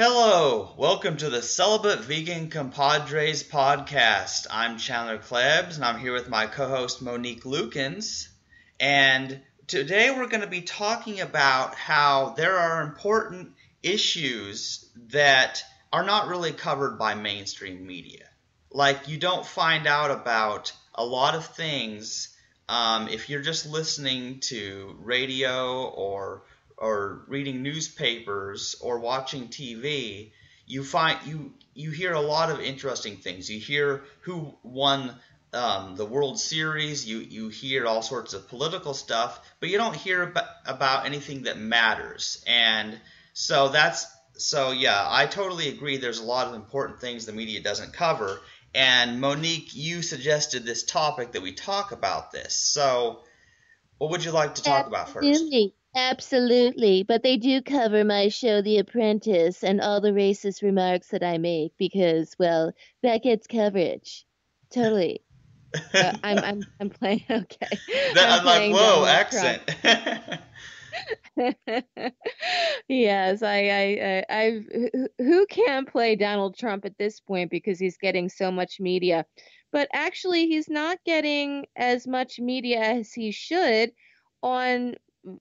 Hello, welcome to the Celibate Vegan Compadres podcast. I'm Chandler Klebs, and I'm here with my co-host Monique Lukens. And today we're going to be talking about how there are important issues that are not really covered by mainstream media. Like, you don't find out about a lot of things if you're just listening to radio or reading newspapers or watching TV. You hear a lot of interesting things. You hear who won the World Series. You hear all sorts of political stuff, but you don't hear about anything that matters. And so yeah, I totally agree. There's a lot of important things the media doesn't cover. And Monique, you suggested this topic that we talk about this. So what would you like to talk about first? Absolutely. Absolutely. But they do cover my show, The Apprentice, and all the racist remarks that I make because, well, that gets coverage. Totally. I'm playing, okay. I'm I'm like, playing whoa, Donald Trump. accent. Yes, who can play Donald Trump at this point because he's getting so much media? But actually, he's not getting as much media as he should on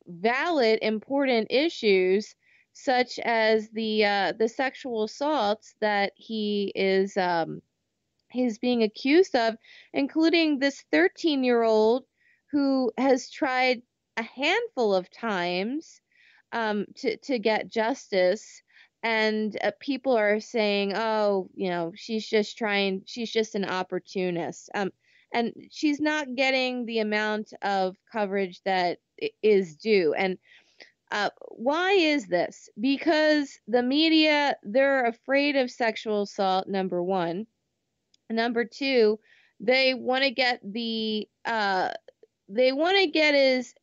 valid, important issues such as the sexual assaults that he's being accused of, including this 13-year-old who has tried a handful of times to get justice. And people are saying, oh, she's just an opportunist. And she's not getting the amount of coverage that is due. And why is this? Because the media, they're afraid of sexual assault, number one. Number two, they want to get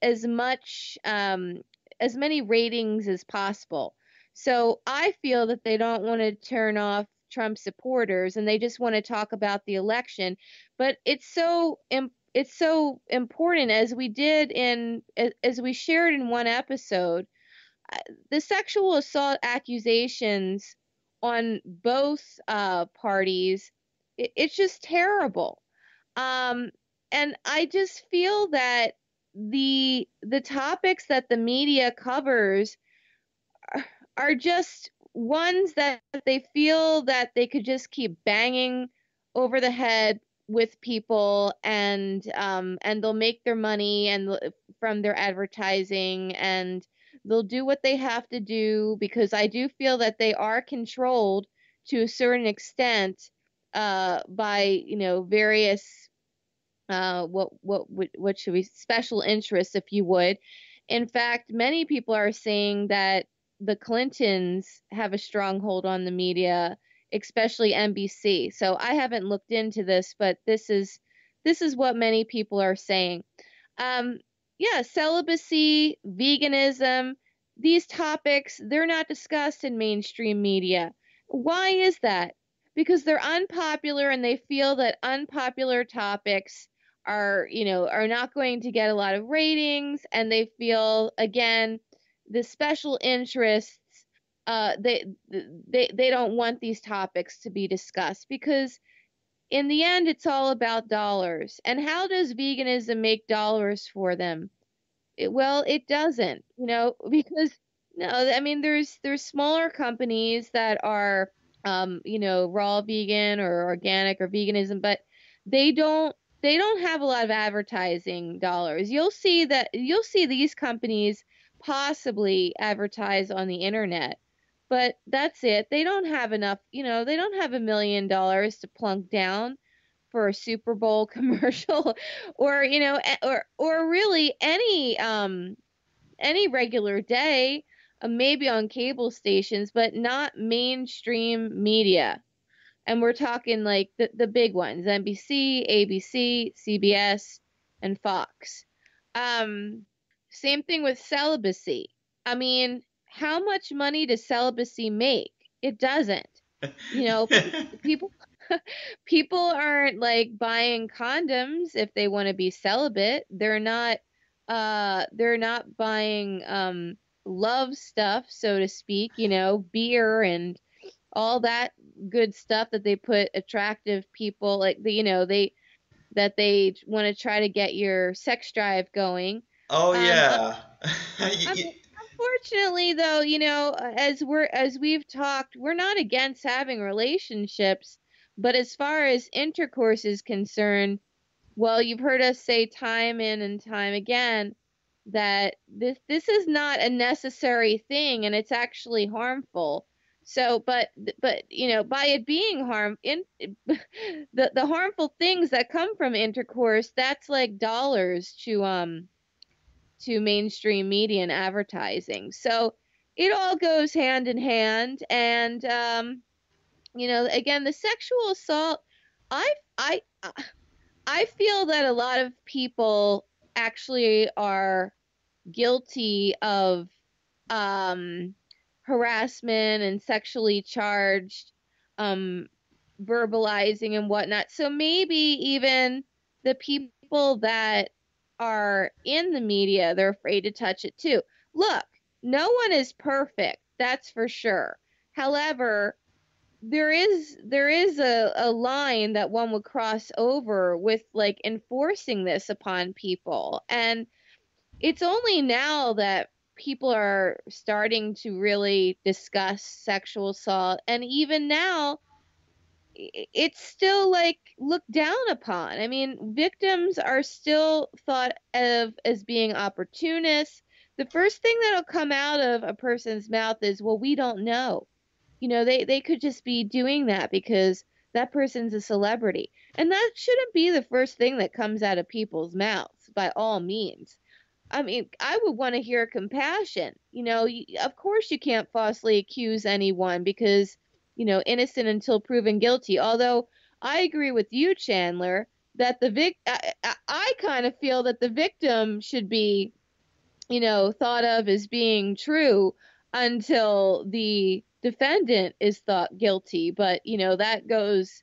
as much as many ratings as possible. So I feel that they don't want to turn off Trump supporters and they just want to talk about the election. But it's so important, as we shared in one episode. The sexual assault accusations on both parties, it's just terrible. Um, and I just feel that the topics that the media covers are just ones that they feel that they could just keep banging over the head with people, and they'll make their money from their advertising, and they'll do what they have to do, because I do feel that they are controlled to a certain extent by various what should we special interests, if you would. In fact, many people are saying that the Clintons have a stronghold on the media, especially NBC. So I haven't looked into this, but this is what many people are saying. Um, yeah, celibacy, veganism, these topics, they're not discussed in mainstream media. Why is that? Because they're unpopular and they feel that unpopular topics are not going to get a lot of ratings, and they feel, again, the special interests, they don't want these topics to be discussed, because in the end it's all about dollars. And how does veganism make dollars for them? Well, it doesn't, because no, I mean, there's smaller companies that are raw vegan or organic or veganism, but they don't they don't have a lot of advertising dollars. You'll see these companies possibly advertise on the internet, but that's it. They don't have enough, they don't have $1 million to plunk down for a Super Bowl commercial, or or really any regular day, maybe on cable stations, but not mainstream media. And we're talking like the big ones: NBC, ABC, CBS, and Fox. Um, Same thing with celibacy. I mean, how much money does celibacy make? It doesn't. People people aren't like buying condoms if they want to be celibate. They're not buying love stuff, so to speak, beer and all that good stuff that they put attractive people, like that they want to try to get your sex drive going. Oh Um, yeah. un- Unfortunately, though, as we've talked, we're not against having relationships, but as far as intercourse is concerned, well, you've heard us say time in and time again that this is not a necessary thing, and it's actually harmful. So, but by it being the harmful things that come from intercourse, that's like dollars to mainstream media and advertising. So it all goes hand in hand. And again, the sexual assault, I I I feel that a lot of people actually are guilty of um, harassment and sexually charged um, verbalizing and whatnot. So maybe even the people that are in the media, they're afraid to touch it too. Look, no one is perfect, that's for sure. However, there is a line that one would cross over with like enforcing this upon people. And it's only now that people are starting to really discuss sexual assault, and even now it's still like looked down upon. I mean, victims are still thought of as being opportunists. The first thing that'll come out of a person's mouth is, well, we don't know. They could just be doing that because that person's a celebrity. And that shouldn't be the first thing that comes out of people's mouths, by all means. I mean, I would want to hear compassion. Of course you can't falsely accuse anyone because, innocent until proven guilty. Although I agree with you, Chandler, that I kind of feel that the victim should be, thought of as being true until the defendant is thought guilty. But, that goes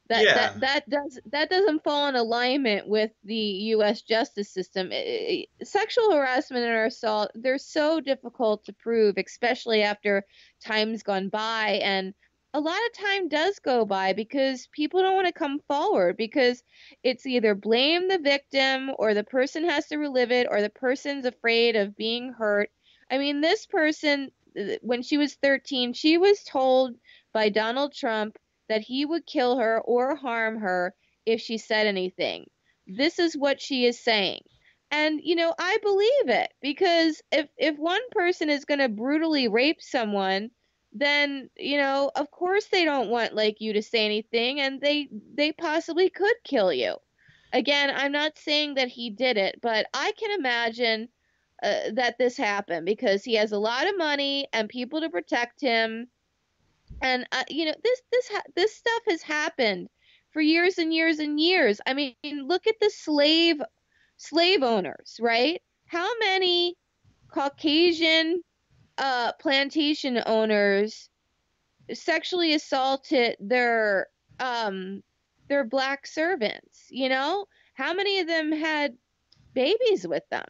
Yeah. that doesn't fall in alignment with the U.S. justice system. Sexual harassment and assault, they're so difficult to prove, especially after time's gone by, and a lot of time does go by because people don't want to come forward because it's either blame the victim or the person has to relive it or the person's afraid of being hurt. I mean, this person, when she was 13, she was told by Donald Trump that he would kill her or harm her if she said anything. This is what she is saying. And I believe it because if one person is going to brutally rape someone, then of course they don't want like you to say anything, and they possibly could kill you. Again, I'm not saying that he did it, but I can imagine that this happened because he has a lot of money and people to protect him. And this stuff has happened for years and years and years. I mean, look at the slave owners, right? How many Caucasian plantation owners sexually assaulted their black servants? How many of them had babies with them?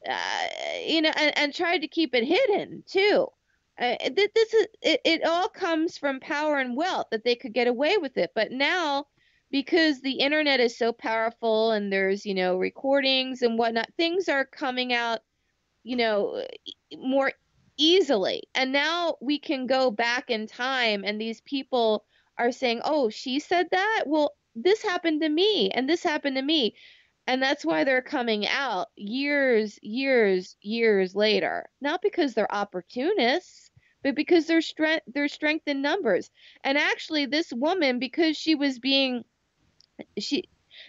And tried to keep it hidden too. It all comes from power and wealth that they could get away with it. But now, because the internet is so powerful and there's recordings and whatnot, things are coming out more easily. And now we can go back in time, and these people are saying, "Oh, she said that. Well, this happened to me, and this happened to me." And that's why they're coming out years later. Not because they're opportunists, but because they're strength in numbers. And actually this woman, because she was being she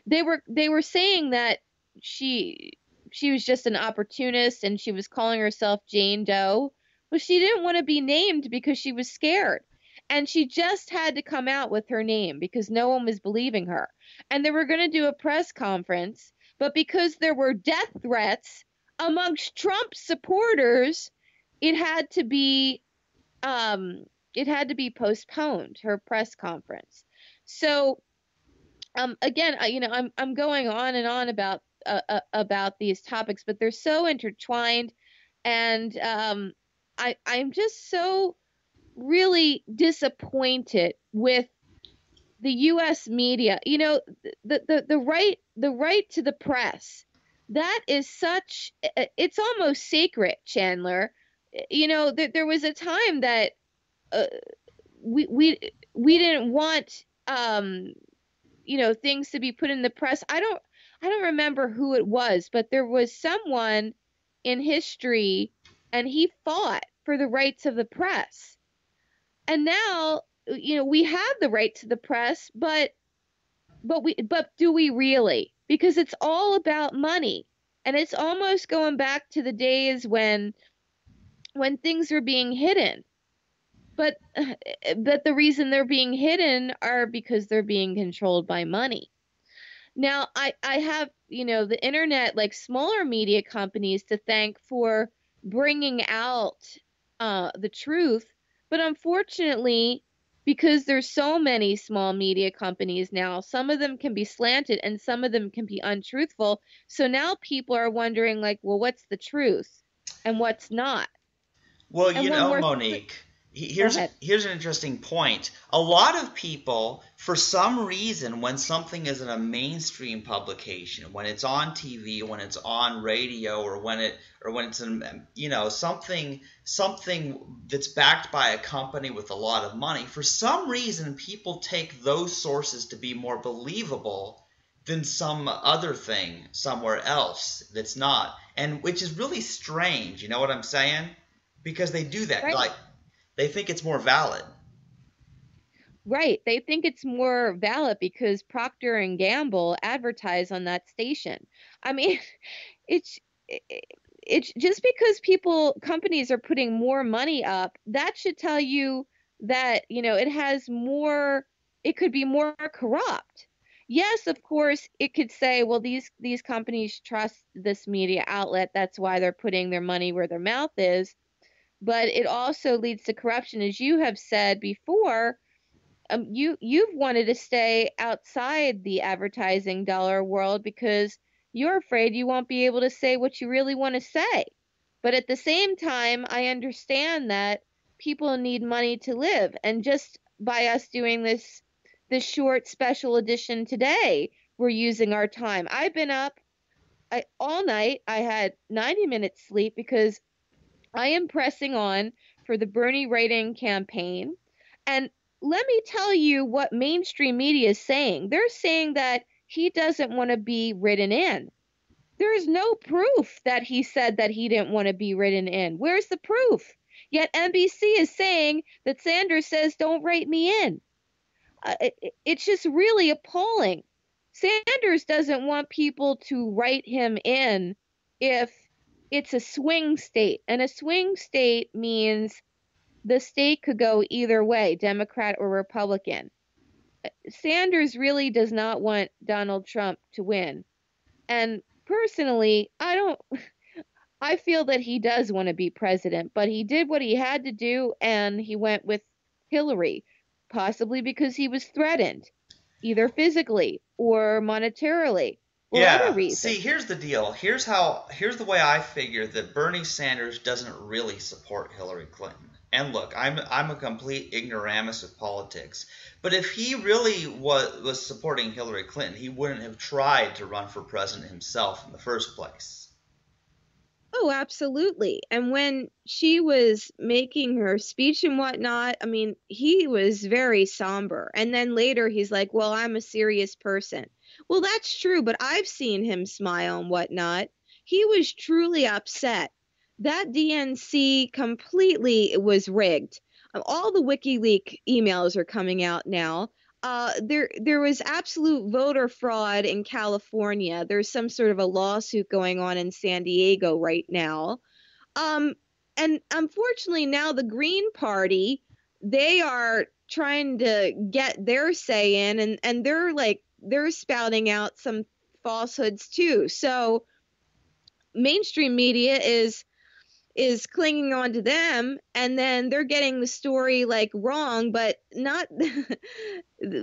they were saying that she she was just an opportunist and she was calling herself Jane Doe. Well, she didn't want to be named because she was scared. And she just had to come out with her name because no one was believing her. And they were going to do a press conference, but because there were death threats amongst Trump supporters, it had to be it had to be postponed, her press conference. So again, I'm going on and on about these topics, but they're so intertwined. And I'm just so really disappointed with the U.S. media. You know, the right to the press. That is such, it's almost sacred, Chandler. You know, there was a time that uh, we we we didn't want you know, things to be put in the press. I don't remember who it was, but there was someone in history, and he fought for the rights of the press. And now, you know, we have the right to the press, but do we really? Because it's all about money. And it's almost going back to the days when things are being hidden. But the reason they're being hidden are because they're being controlled by money. Now, I have, you know, the internet, like smaller media companies, to thank for bringing out the truth. But unfortunately, because there's so many small media companies now, some of them can be slanted and some of them can be untruthful. So now people are wondering, like, well, what's the truth and what's not? Well, And one more, Monique, go here's ahead. here's an interesting point. A lot of people, for some reason, when something is in a mainstream publication, when it's on TV, when it's on radio, or when it's in, something that's backed by a company with a lot of money, for some reason people take those sources to be more believable than some other thing somewhere else that's not, and which is really strange. You know what I'm saying? Because they do that, Right. like they think it's more valid. Right. They think it's more valid because Procter and Gamble advertise on that station. I mean, it's it's just because companies are putting more money up, that should tell you that, you know, it could be more corrupt. Yes, of course, it could say, well, these companies trust this media outlet, that's why they're putting their money where their mouth is. But it also leads to corruption, as you have said before. You've wanted to stay outside the advertising dollar world because you're afraid you won't be able to say what you really want to say. But at the same time, I understand that people need money to live, and just by us doing this short special edition today, we're using our time. I've been up all night. I had 90 minutes sleep because I am pressing on for the Bernie writing campaign. And let me tell you what mainstream media is saying. They're saying that he doesn't want to be written in. There is no proof that he said that he didn't want to be written in. Where's the proof? Yet NBC is saying that Sanders says, don't write me in. It's just really appalling. Sanders doesn't want people to write him in if it's a swing state. And a swing state means the state could go either way, Democrat or Republican. Sanders really does not want Donald Trump to win. And personally, I feel that he does want to be president, but he did what he had to do and he went with Hillary, possibly because he was threatened, either physically or monetarily or other Yeah. See, reasons. here's the deal. Here's the way I figure that Bernie Sanders doesn't really support Hillary Clinton. And look, I'm a complete ignoramus of politics. But if he really was supporting Hillary Clinton, he wouldn't have tried to run for president himself in the first place. Oh, absolutely. And when she was making her speech and whatnot, I mean, he was very somber. And then later he's like, well, I'm a serious person. Well, that's true, but I've seen him smile and whatnot. He was truly upset. That DNC completely was rigged. All the WikiLeaks emails are coming out now. There was absolute voter fraud in California. There's some sort of a lawsuit going on in San Diego right now. Um, and unfortunately now the Green Party, they are trying to get their say in, and they're spouting out some falsehoods too. So mainstream media is clinging on to them, and then they're getting the story like wrong, but not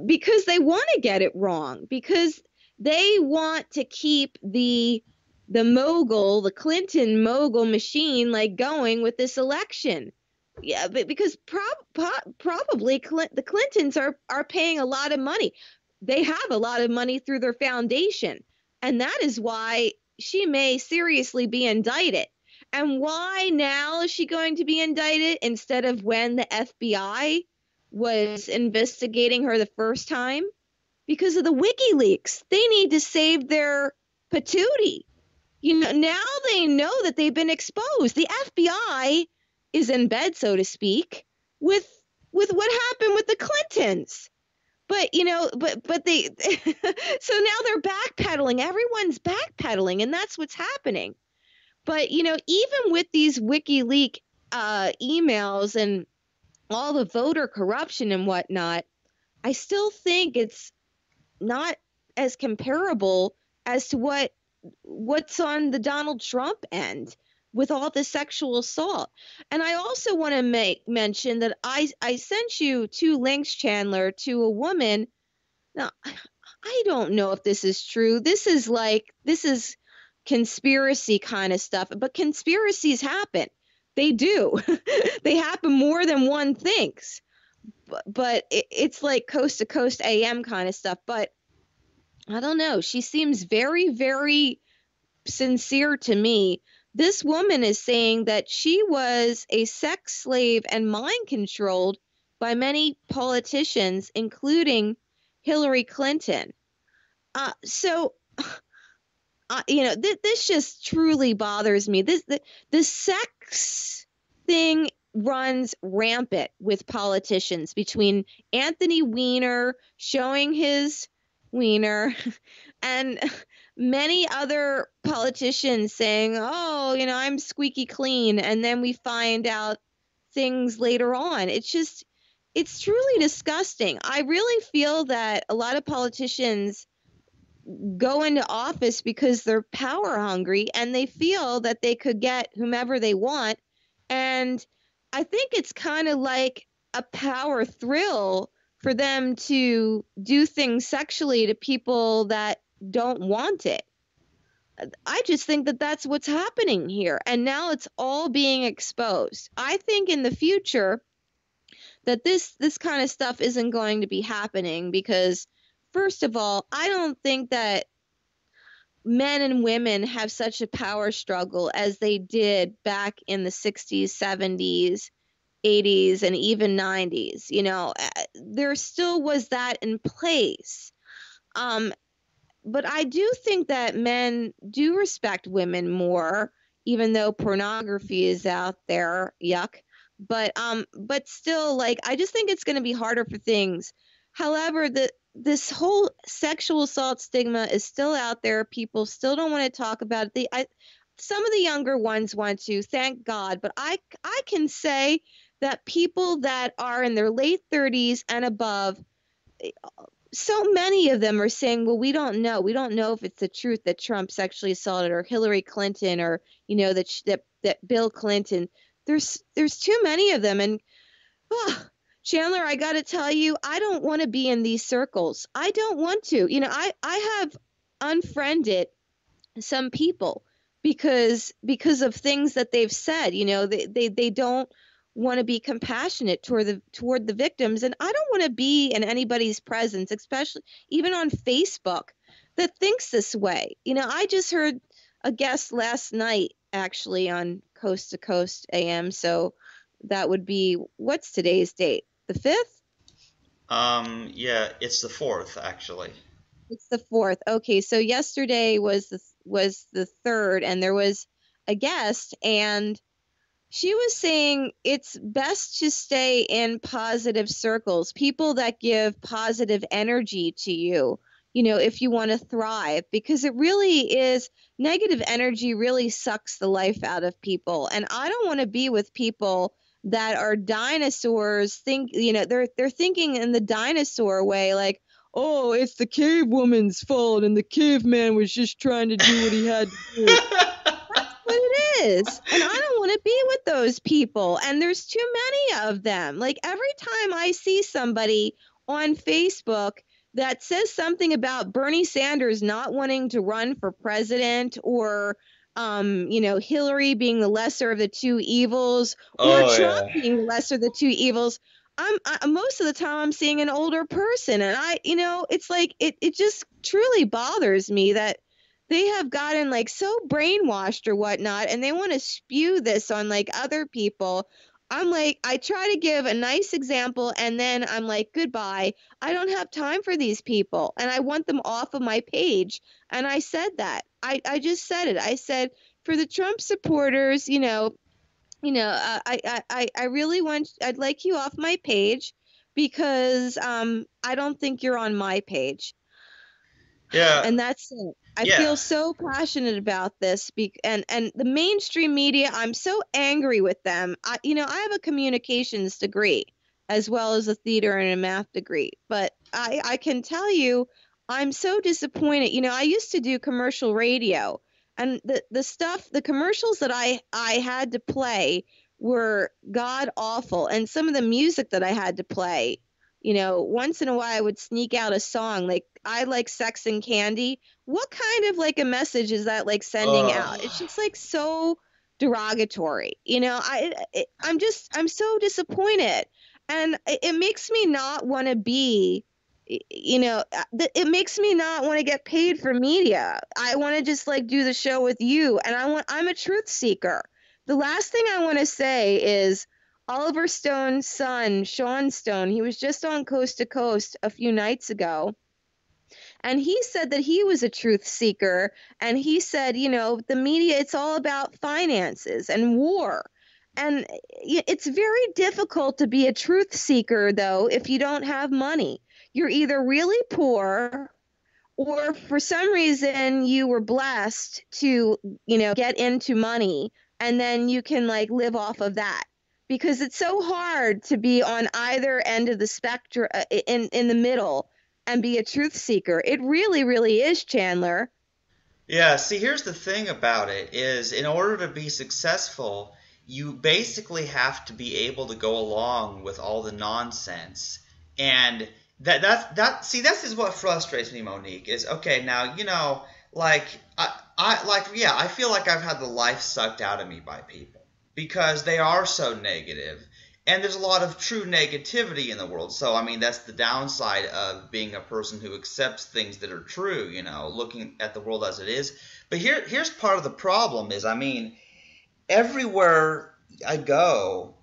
because they want to get it wrong, because they want to keep the the Clinton mogul machine, like, going with this election. Yeah, but because probably the Clintons are paying a lot of money. They have a lot of money through their foundation, and that is why she may seriously be indicted. And why now is she going to be indicted instead of when the FBI was investigating her the first time? Because of the WikiLeaks. They need to save their patootie. Now they know that they've been exposed. The FBI is in bed, so to speak, with what happened with the Clintons. But but they so now they're backpedaling. Everyone's backpedaling, and that's what's happening. But even with these WikiLeaks emails and all the voter corruption and whatnot, I still think it's not as comparable as to what's on the Donald Trump end with all the sexual assault. And I also want to mention that I sent you 2 links, Chandler, to a woman. Now, I don't know if this is true. This is conspiracy kind of stuff, but conspiracies happen. They do. They happen more than one thinks. But it's like coast to coast AM kind of stuff. But I don't know. She seems very, very sincere to me. This woman is saying that she was a sex slave and mind controlled by many politicians, including Hillary Clinton. This just truly bothers me. The sex thing runs rampant with politicians, between Anthony Weiner showing his wiener and many other politicians saying, oh, I'm squeaky clean. And then we find out things later on. It's truly disgusting. I really feel that a lot of politicians go into office because they're power hungry and they feel that they could get whomever they want. And I think it's kind of like a power thrill for them to do things sexually to people that don't want it. I just think that that's what's happening here. And now it's all being exposed. I think in the future that this kind of stuff isn't going to be happening because, first of all, I don't think that men and women have such a power struggle as they did back in the 60s, 70s, 80s, and even 90s. There still was that in place. But I do think that men do respect women more, even though pornography is out there. Yuck. But still, I just think it's going to be harder for things. However, this whole sexual assault stigma is still out there. People still don't want to talk about it. Some of the younger ones want to, thank God. But I can say that people that are in their late 30s and above, so many of them are saying, well, we don't know. We don't know if it's the truth that Trump sexually assaulted or Hillary Clinton or, that Bill Clinton. There's too many of them. And Chandler, I got to tell you, I don't want to be in these circles. I don't want to. I have unfriended some people because of things that they've said. They don't want to be compassionate toward the victims, and I don't want to be in anybody's presence, especially even on Facebook, that thinks this way. I just heard a guest last night actually on Coast to Coast AM, so that would be, what's today's date? The 5th? Yeah, it's the 4th actually. It's the 4th. Okay, so yesterday was the 3rd, and there was a guest, and she was saying it's best to stay in positive circles, people that give positive energy to you, if you want to thrive, because it really is, negative energy really sucks the life out of people. And I don't want to be with people that are dinosaurs, they're thinking in the dinosaur way, like, oh, it's the cave woman's fault and the caveman was just trying to do what he had to do. That's what it is. And I don't want to be with those people. And there's too many of them. Like, every time I see somebody on Facebook that says something about Bernie Sanders not wanting to run for president, or Hillary being the lesser of the two evils, or Oh Trump yeah. being the lesser of the two evils, most of the time I'm seeing an older person, and it's like it just truly bothers me that they have gotten like so brainwashed or whatnot, and they want to spew this on like other people. I'm like, I try to give a nice example, and then I'm like, goodbye. I don't have time for these people, and I want them off of my page. And I said that. I just said it. I said, for the Trump supporters, I really I'd like you off my page, because I don't think you're on my page. Yeah. And that's it. I Yeah. feel so passionate about this, and the mainstream media, I'm so angry with them. I have a communications degree as well as a theater and a math degree, but I can tell you I'm so disappointed. I used to do commercial radio, and the commercials that I had to play were god awful, and some of the music that I had to play, once in a while I would sneak out a song like I like sex and candy. What kind of like a message is that like sending out? It's Oh. just like so derogatory. I'm so disappointed. And it makes me not want to be, it makes me not want to get paid for media. I want to just like do the show with you. And I'm a truth seeker. The last thing I want to say is, Oliver Stone's son, Sean Stone, he was just on Coast to Coast a few nights ago, and he said that he was a truth seeker. And he said, the media, it's all about finances and war. And it's very difficult to be a truth seeker, though, if you don't have money. You're either really poor, or for some reason you were blessed to, get into money, and then you can like live off of that. Because it's so hard to be on either end of the spectrum, in the middle, and be a truth seeker. It really, really is, Chandler. Yeah, see, here's the thing about it is in order to be successful, you basically have to be able to go along with all the nonsense. And see, this is what frustrates me, Monique, is okay, now, like yeah, I feel like I've had the life sucked out of me by people because they are so negative. And there's a lot of true negativity in the world. So, I mean, that's the downside of being a person who accepts things that are true, looking at the world as it is. But here's part of the problem is, I mean, everywhere I go,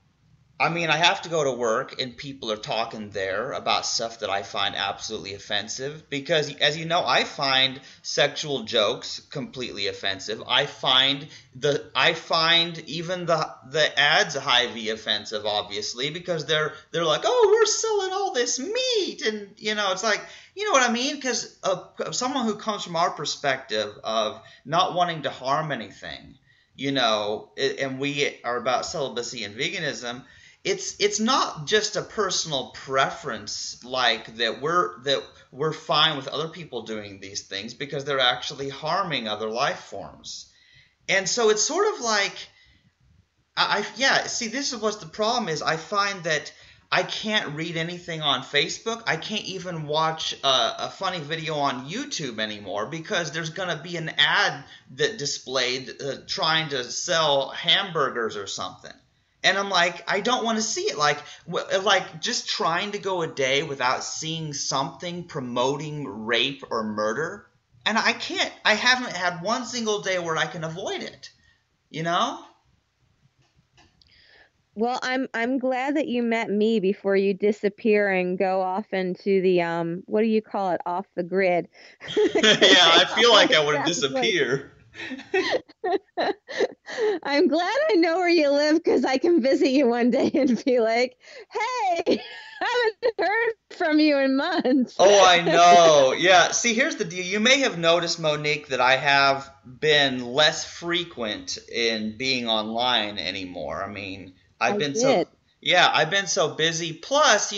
I mean, I have to go to work and people are talking there about stuff that I find absolutely offensive because, as you know, I find sexual jokes completely offensive. I find even the ads Hy-Vee offensive, obviously, because they're like, oh, we're selling all this meat, and it's like, you know what I mean? Because of someone who comes from our perspective of not wanting to harm anything, and we are about celibacy and veganism. It's not just a personal preference like that we're fine with other people doing these things because they're actually harming other life forms. And so it's sort of like yeah, see, this is what the problem is. I find that I can't read anything on Facebook. I can't even watch a funny video on YouTube anymore because there's going to be an ad that displayed trying to sell hamburgers or something. And I'm like, I don't want to see it. Like just trying to go a day without seeing something promoting rape or murder. And I can't. I haven't had one single day where I can avoid it. You know? Well, I'm glad that you met me before you disappear and go off into the what do you call it, off the grid. Yeah, I feel like I would Sounds like disappear. I'm glad I know where you live, because I can visit you one day and be like, hey, I haven't heard from you in months. Oh, I know. Yeah. See, here's the deal. You may have noticed, Monique, that I have been less frequent in being online anymore. I mean, I've I been so, did. yeah, I've been so busy. Plus,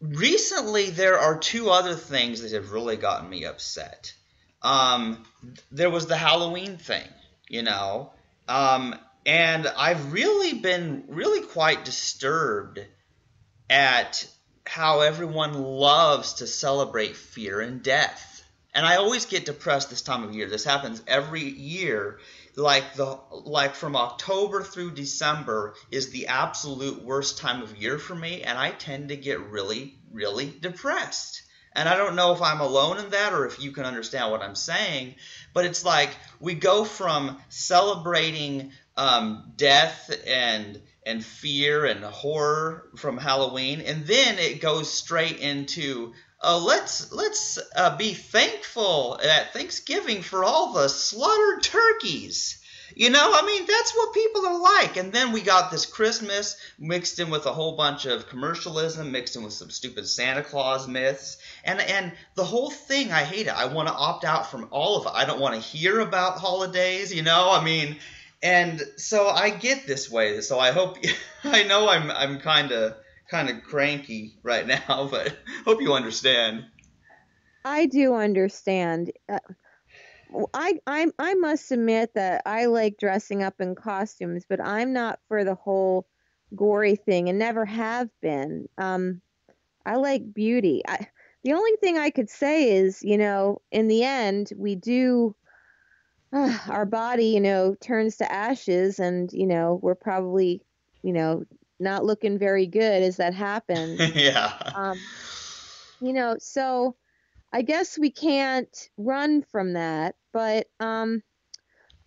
recently there are two other things that have really gotten me upset. Um, there was the Halloween thing, you know, um, and I've really been really quite disturbed at how everyone loves to celebrate fear and death. And I always get depressed this time of year. This happens every year. Like from October through December is the absolute worst time of year for me, and I tend to get really, really depressed. And I don't know if I'm alone in that or if you can understand what I'm saying, but it's like we go from celebrating death and fear and horror from Halloween, and then it goes straight into let's be thankful at Thanksgiving for all the slaughtered turkeys. You know, I mean, that's what people are like. And then we got this Christmas mixed in with a whole bunch of commercialism, mixed in with some stupid Santa Claus myths. And the whole thing, I hate it. I want to opt out from all of it. I don't want to hear about holidays, you know? I mean, and so I get this way. So I hope, I know I'm kind of cranky right now, but hope you understand. I do understand. I must admit that I like dressing up in costumes, but I'm not for the whole gory thing and never have been. I like beauty. The only thing I could say is, you know, in the end, we do, our body, you know, turns to ashes, and, you know, we're probably, you know, not looking very good as that happens. Yeah. You know, so I guess we can't run from that, but you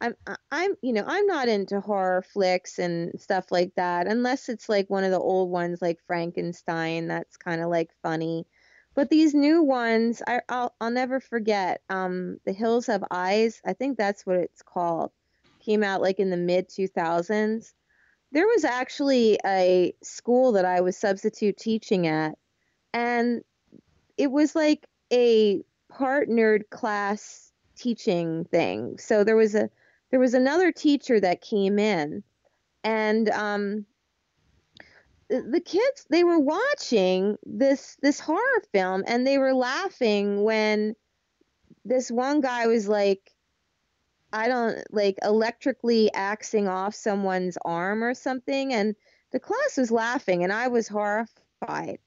know, I'm not into horror flicks and stuff like that, unless it's like one of the old ones like Frankenstein. That's kind of like funny. But these new ones, I'll never forget. The Hills Have Eyes. I think that's what it's called. Came out like in the mid 2000s. There was actually a school that I was substitute teaching at, and it was like a partnered class teaching thing. So there was another teacher that came in, and the kids, they were watching this horror film, and they were laughing when this one guy was like, I don't, like, electrically axing off someone's arm or something, and the class was laughing and I was horrified.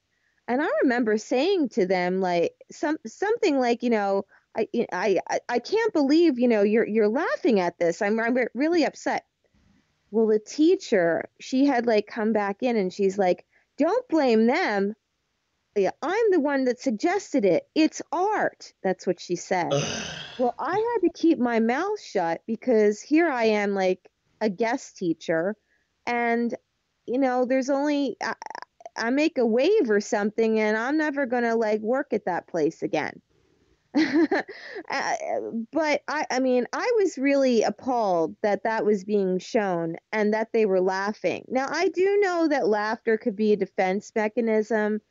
And I remember saying to them, like, something like, you know, I can't believe, you know, you're laughing at this. I'm really upset. Well, the teacher, she had like come back in and she's like, don't blame them. Yeah, I'm the one that suggested it. It's art. That's what she said. Well, I had to keep my mouth shut because here I am, like a guest teacher, and, you know, there's only, I make a wave or something and I'm never going to like work at that place again. But I mean, I was really appalled that that was being shown and that they were laughing. Now, I do know that laughter could be a defense mechanism.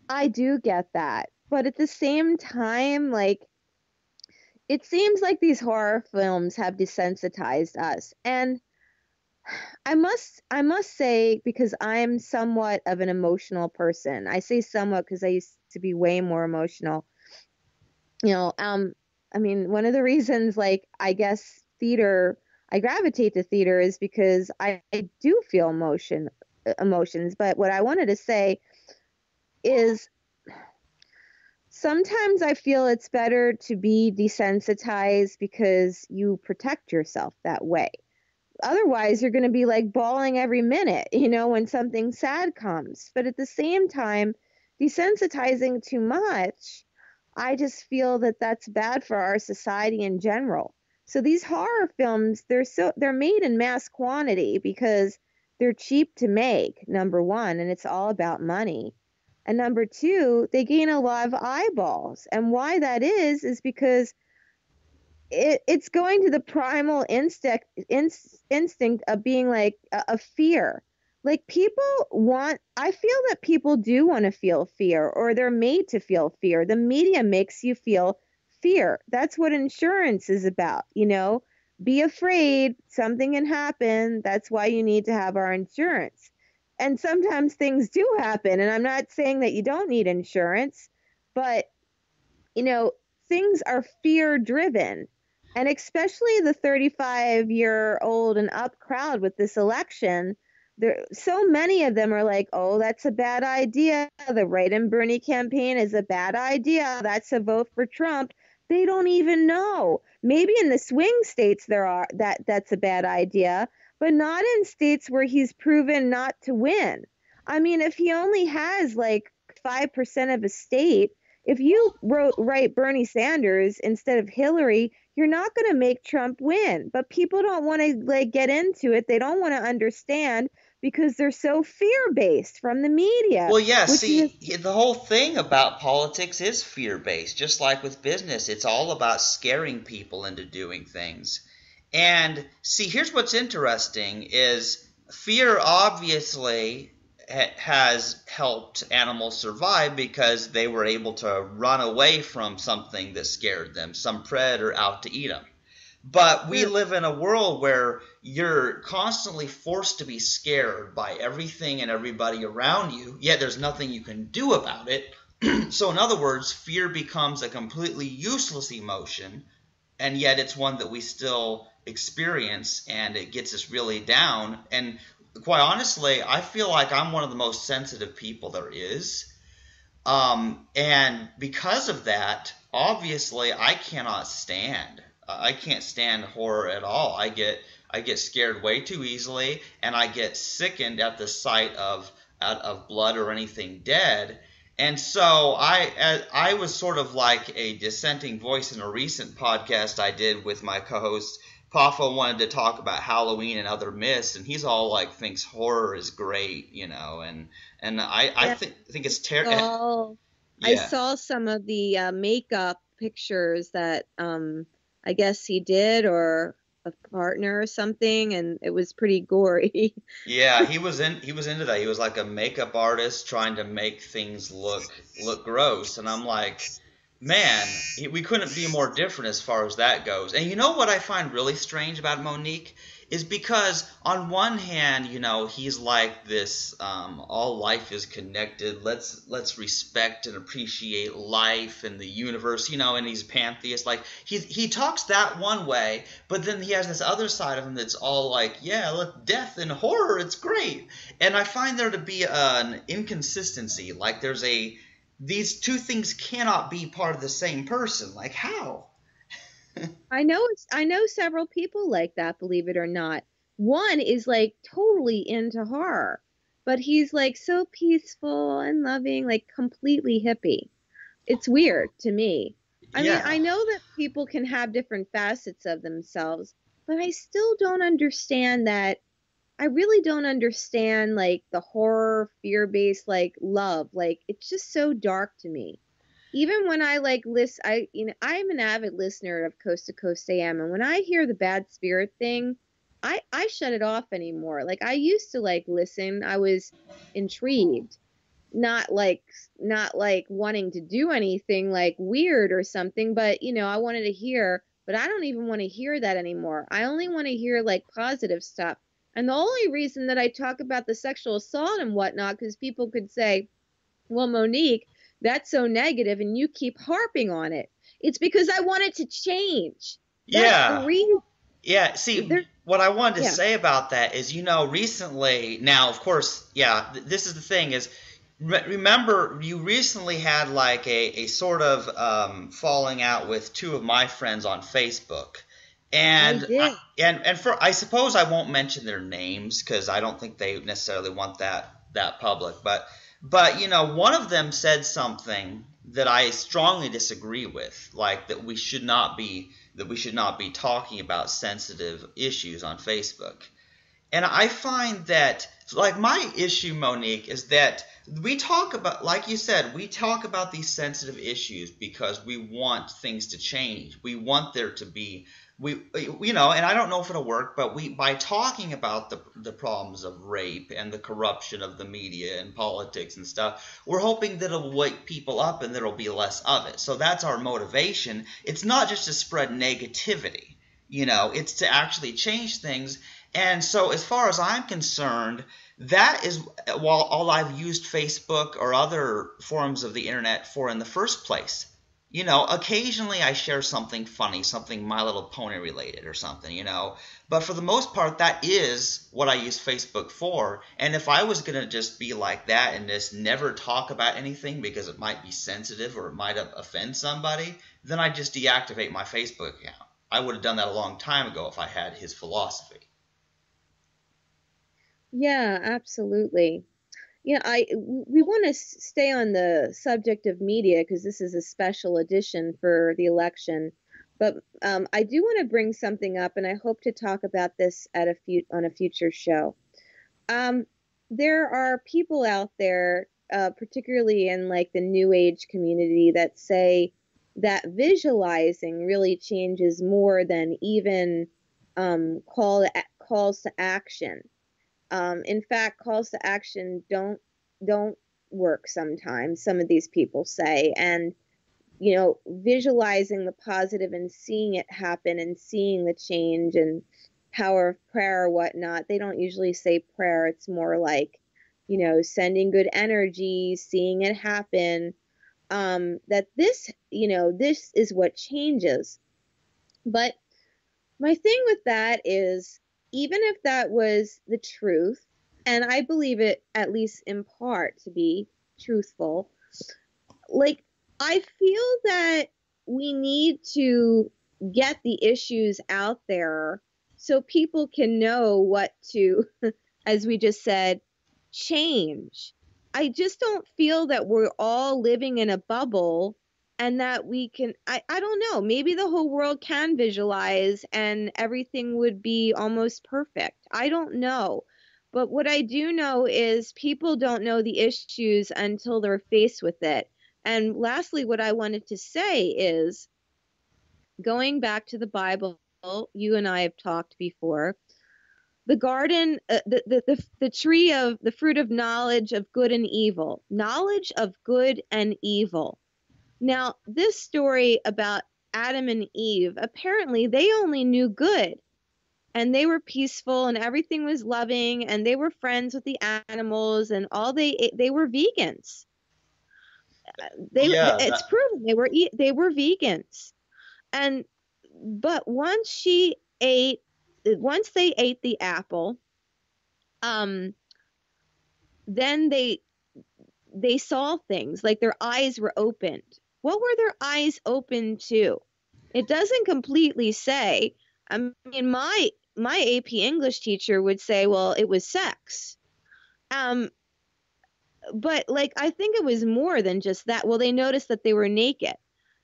I do get that. But at the same time, like, it seems like these horror films have desensitized us. And I must say, because I'm somewhat of an emotional person. I say somewhat because I used to be way more emotional. You know, I mean, one of the reasons, like, I guess theater, I gravitate to theater is because I do feel emotions. But what I wanted to say is sometimes I feel it's better to be desensitized because you protect yourself that way. Otherwise, you're going to be like bawling every minute, you know, when something sad comes. But at the same time, desensitizing too much, I just feel that that's bad for our society in general. So these horror films, they're made in mass quantity because they're cheap to make, number one, and it's all about money. And number two, they gain a lot of eyeballs. And why that is because it's going to the primal instinct of being like a fear. Like, I feel that people do want to feel fear, or they're made to feel fear. The media makes you feel fear. That's what insurance is about, you know? Be afraid, something can happen. That's why you need to have our insurance. And sometimes things do happen, and I'm not saying that you don't need insurance, but, you know, things are fear-driven. And especially the 35-year-old and up crowd with this election, So many of them are like, oh, that's a bad idea. The Right and Bernie campaign is a bad idea. That's a vote for Trump. They don't even know. Maybe in the swing states that's a bad idea, but not in states where he's proven not to win. I mean, if he only has like 5% of a state, if you write Bernie Sanders instead of Hillary, you're not going to make Trump win. But people don't want to like get into it. They don't want to understand because they're so fear-based from the media. Well, yeah, see, the whole thing about politics is fear-based. Just like with business, it's all about scaring people into doing things. And see, here's what's interesting is fear obviously has helped animals survive because they were able to run away from something that scared them, some predator out to eat them. But we live in a world where you're constantly forced to be scared by everything and everybody around you, yet there's nothing you can do about it. So in other words, fear becomes a completely useless emotion, and yet it's one that we still experience, and it gets us really down. And quite honestly, I feel like I'm one of the most sensitive people there is. And because of that, obviously, I cannot stand. I can't stand horror at all. I get scared way too easily, and I get sickened at the sight of blood or anything dead. And so I was sort of like a dissenting voice in a recent podcast I did with my co-host. Papa wanted to talk about Halloween and other myths, and he's all like thinks horror is great, you know, and I think it's terrible. Yeah. I saw some of the makeup pictures that I guess he did, or a partner or something, and it was pretty gory. Yeah, he was into that. He was like a makeup artist trying to make things look gross, and I'm like, man, we couldn't be more different as far as that goes. And you know what I find really strange about Monique is because on one hand, you know, he's like this all life is connected. Let's respect and appreciate life and the universe, you know, and he's pantheist. Like he talks that one way, but then he has this other side of him that's all like, yeah, look, death and horror, it's great. And I find there to be an inconsistency. Like these two things cannot be part of the same person. Like how? I know several people like that, believe it or not. One is like totally into horror, but he's like so peaceful and loving, like completely hippie. It's weird to me. I mean, I know that people can have different facets of themselves, but I still don't understand that. I really don't understand like the horror, fear-based like love. Like it's just so dark to me. Even when I like listen, I'm an avid listener of Coast to Coast AM, and when I hear the bad spirit thing, I shut it off anymore. Like I used to like listen. I was intrigued, not like wanting to do anything like weird or something, but you know, I wanted to hear, but I don't even want to hear that anymore. I only want to hear like positive stuff. And the only reason that I talk about the sexual assault and whatnot, because people could say, well, Monique, that's so negative and you keep harping on it. It's because I want it to change. That's the reason. Yeah, see, what I wanted to say about that is, you know, recently, now, of course, this is the thing is, remember, you recently had like a sort of falling out with two of my friends on Facebook. And I suppose I won't mention their names because I don't think they necessarily want that public. But you know, one of them said something that I strongly disagree with, like that we should not be talking about sensitive issues on Facebook. And I find that, like, my issue, Monique, is that we talk about, like you said, we talk about these sensitive issues because we want things to change. We want there to be, you know, and I don't know if it'll work, but by talking about the problems of rape and the corruption of the media and politics and stuff, we're hoping that it'll wake people up and there'll be less of it. So that's our motivation. It's not just to spread negativity, you know, it's to actually change things. And so as far as I'm concerned, that is all I've used Facebook or other forms of the internet for in the first place. You know, occasionally I share something funny, something My Little Pony related or something, you know. But for the most part, that is what I use Facebook for. And if I was going to just be like that and just never talk about anything because it might be sensitive or it might offend somebody, then I'd just deactivate my Facebook account. I would have done that a long time ago if I had his philosophy. Yeah, absolutely. Yeah, we want to stay on the subject of media because this is a special edition for the election. But I do want to bring something up, and I hope to talk about this at on a future show. There are people out there, particularly in like the New Age community, that say that visualizing really changes more than even calls to action. In fact, calls to action don't work sometimes, some of these people say. And visualizing the positive and seeing it happen and seeing the change and power of prayer or whatnot, they don't usually say prayer. It's more like, sending good energy, seeing it happen. That this is what changes. But my thing with that is, even if that was the truth, and I believe it at least in part to be truthful, like, I feel that we need to get the issues out there so people can know what to, as we just said, change. I just don't feel that we're all living in a bubble and that we can, I don't know, maybe the whole world can visualize and everything would be almost perfect. I don't know. But what I do know is people don't know the issues until they're faced with it. And lastly, what I wanted to say is, going back to the Bible, you and I have talked before, the garden, the tree of the fruit of knowledge of good and evil, knowledge of good and evil. Now, this story about Adam and Eve, apparently they only knew good, and they were peaceful and everything was loving, and they were friends with the animals, and all they were vegans. Yeah, It's proven they were vegans. And but once they ate the apple, then they saw things, like their eyes were opened. What were their eyes open to? It doesn't completely say. I mean, my AP English teacher would say, well, it was sex. But like, I think it was more than just that. Well, they noticed that they were naked.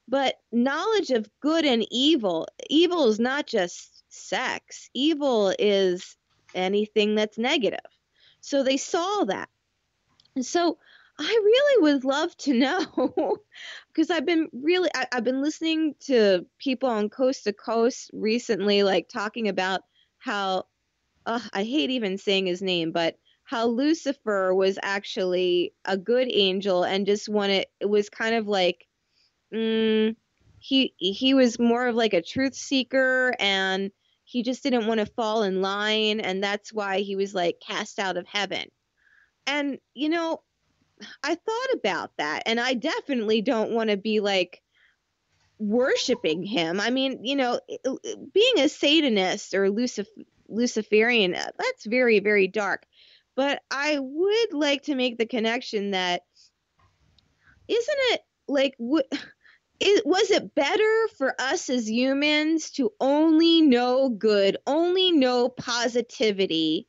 But knowledge of good and evil is not just sex. Evil is anything that's negative. So they saw that. And so I really would love to know, because I've been listening to people on Coast to Coast recently, like talking about how, I hate even saying his name, but how Lucifer was actually a good angel and just it was kind of like, he was more of like a truth seeker, and he just didn't want to fall in line, and that's why he was like cast out of heaven. And I thought about that, and I definitely don't want to be like worshiping him. I mean, being a Satanist or Luciferian, that's very, very dark. But I would like to make the connection that, isn't it like, was it better for us as humans to only know good, only know positivity,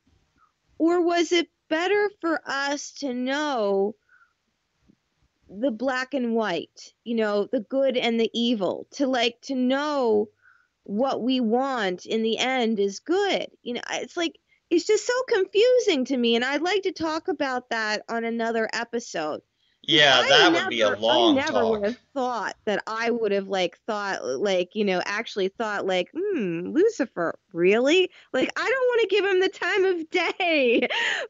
or was it better for us to know the black and white, the good and the evil, to know what we want in the end is good? It's like, it's just so confusing to me, and I'd like to talk about that on another episode. yeah, that would be a I long never would talk. have thought that I would have actually thought like, Lucifer, really? Like, I don't want to give him the time of day.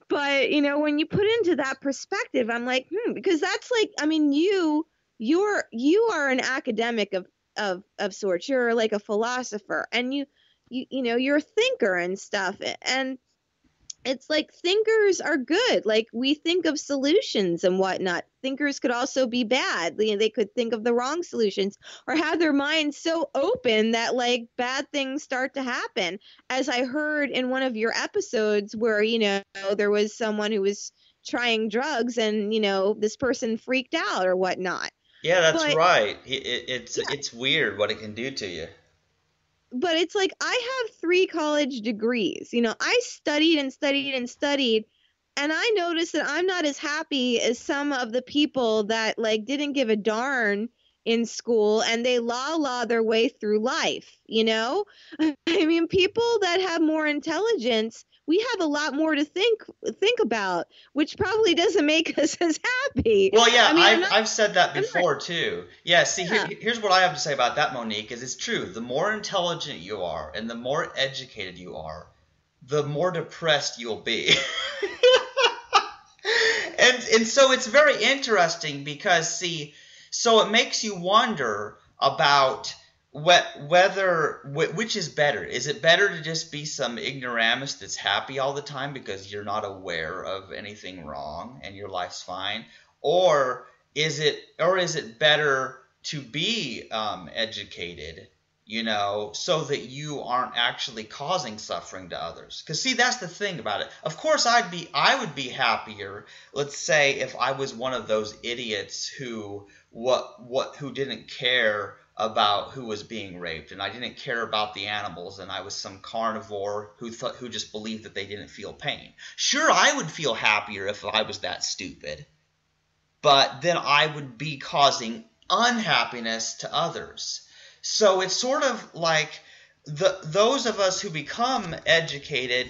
But, when you put into that perspective, I'm like, because that's like, I mean, you are an academic of sorts. You're like a philosopher, and you're a thinker and stuff. And it's like thinkers are good. Like we think of solutions and whatnot. Thinkers could also be bad. They could think of the wrong solutions or have their minds so open that like bad things start to happen. As I heard in one of your episodes where, there was someone who was trying drugs and, this person freaked out or whatnot. Yeah, that's But right. It's weird what it can do to you. but it's like I have 3 college degrees. I studied and studied and studied, and I noticed that I'm not as happy as some of the people that like didn't give a darn in school and they la their way through life, I mean, people that have more intelligence, we have a lot more to think about, which probably doesn't make us as happy. Well, yeah, I mean, I've said that before too. Yeah, see, Yeah. here's what I have to say about that, Monique, is it's true. The more intelligent you are and the more educated you are, the more depressed you'll be. And so it's very interesting because, see, so it makes you wonder about which is better. Is it better to just be some ignoramus that's happy all the time because you're not aware of anything wrong and your life's fine, or is it better to be educated, so that you aren't actually causing suffering to others? Because see, that's the thing about it. Of course, I would be happier, let's say, if I was one of those idiots who didn't care about who was being raped, and I didn't care about the animals, and I was some carnivore who just believed that they didn't feel pain. Sure, I would feel happier if I was that stupid, but then I would be causing unhappiness to others. So it's sort of like those of us who become educated,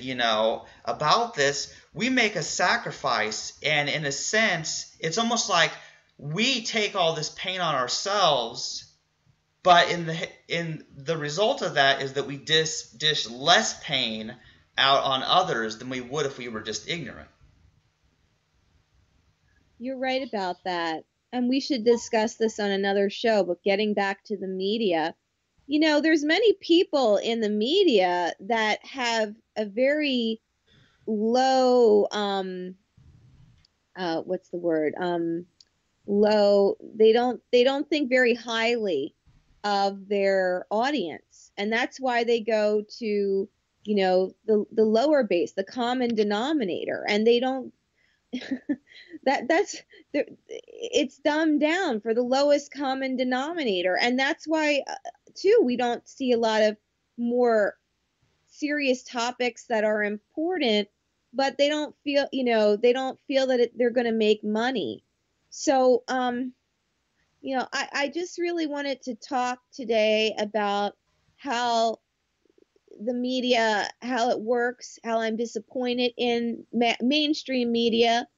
about this, we make a sacrifice, and in a sense, it's almost like we take all this pain on ourselves. But in the result of that is that we dish less pain out on others than we would if we were just ignorant. You're right about that. And we should discuss this on another show, but getting back to the media, there's many people in the media that have a very low, what's the word? Low, they don't think very highly of their audience. And that's why they go to, the lower base, the common denominator, and they don't it's dumbed down for the lowest common denominator. And that's why too we don't see a lot of more serious topics that are important, but they don't feel that they're going to make money. So I just really wanted to talk today about how the media, how it works, how I'm disappointed in mainstream media.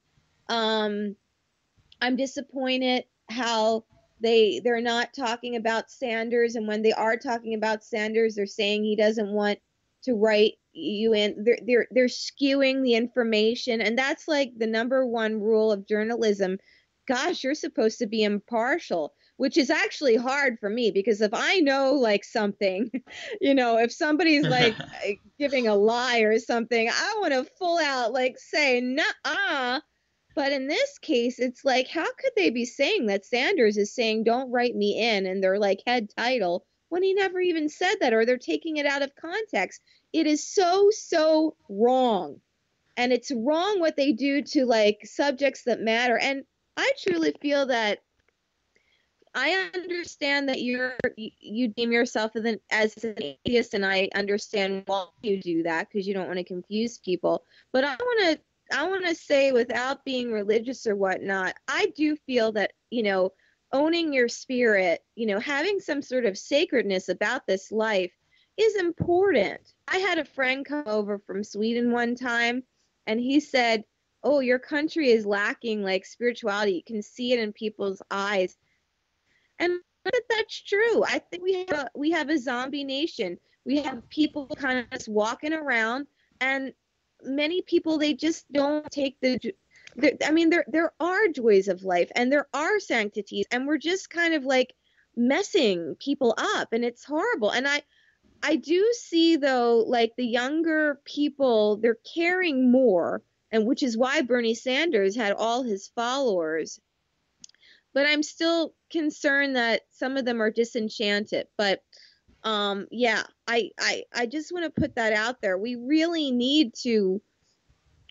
I'm disappointed how they're not talking about Sanders, and when they are talking about Sanders, they're saying he doesn't want to write you in. They're skewing the information, and that's like the number one rule of journalism. Gosh, you're supposed to be impartial, which is actually hard for me, because if I know like something, if somebody's like giving a lie or something, I want to full out like say, nah. But in this case, it's like, how could they be saying that Sanders is saying, don't write me in their like head title, when he never even said that, or they're taking it out of context? It is so wrong. And it's wrong what they do to like subjects that matter. And I truly feel that I understand that you deem yourself as an atheist, and I understand why you do that, because you don't want to confuse people. But I want to say, without being religious or whatnot, I do feel that, owning your spirit, having some sort of sacredness about this life is important. I had a friend come over from Sweden one time, and he said, oh, your country is lacking like spirituality. You can see it in people's eyes. And that's true. I think we have a zombie nation. We have people kind of just walking around, and many people, they just don't take there are joys of life, and there are sanctities, and we're just kind of like messing people up, and it's horrible. And I do see though, like the younger people, they're caring more, and which is why Bernie Sanders had all his followers. But I'm still concerned that some of them are disenchanted. But yeah, I just want to put that out there. We really need to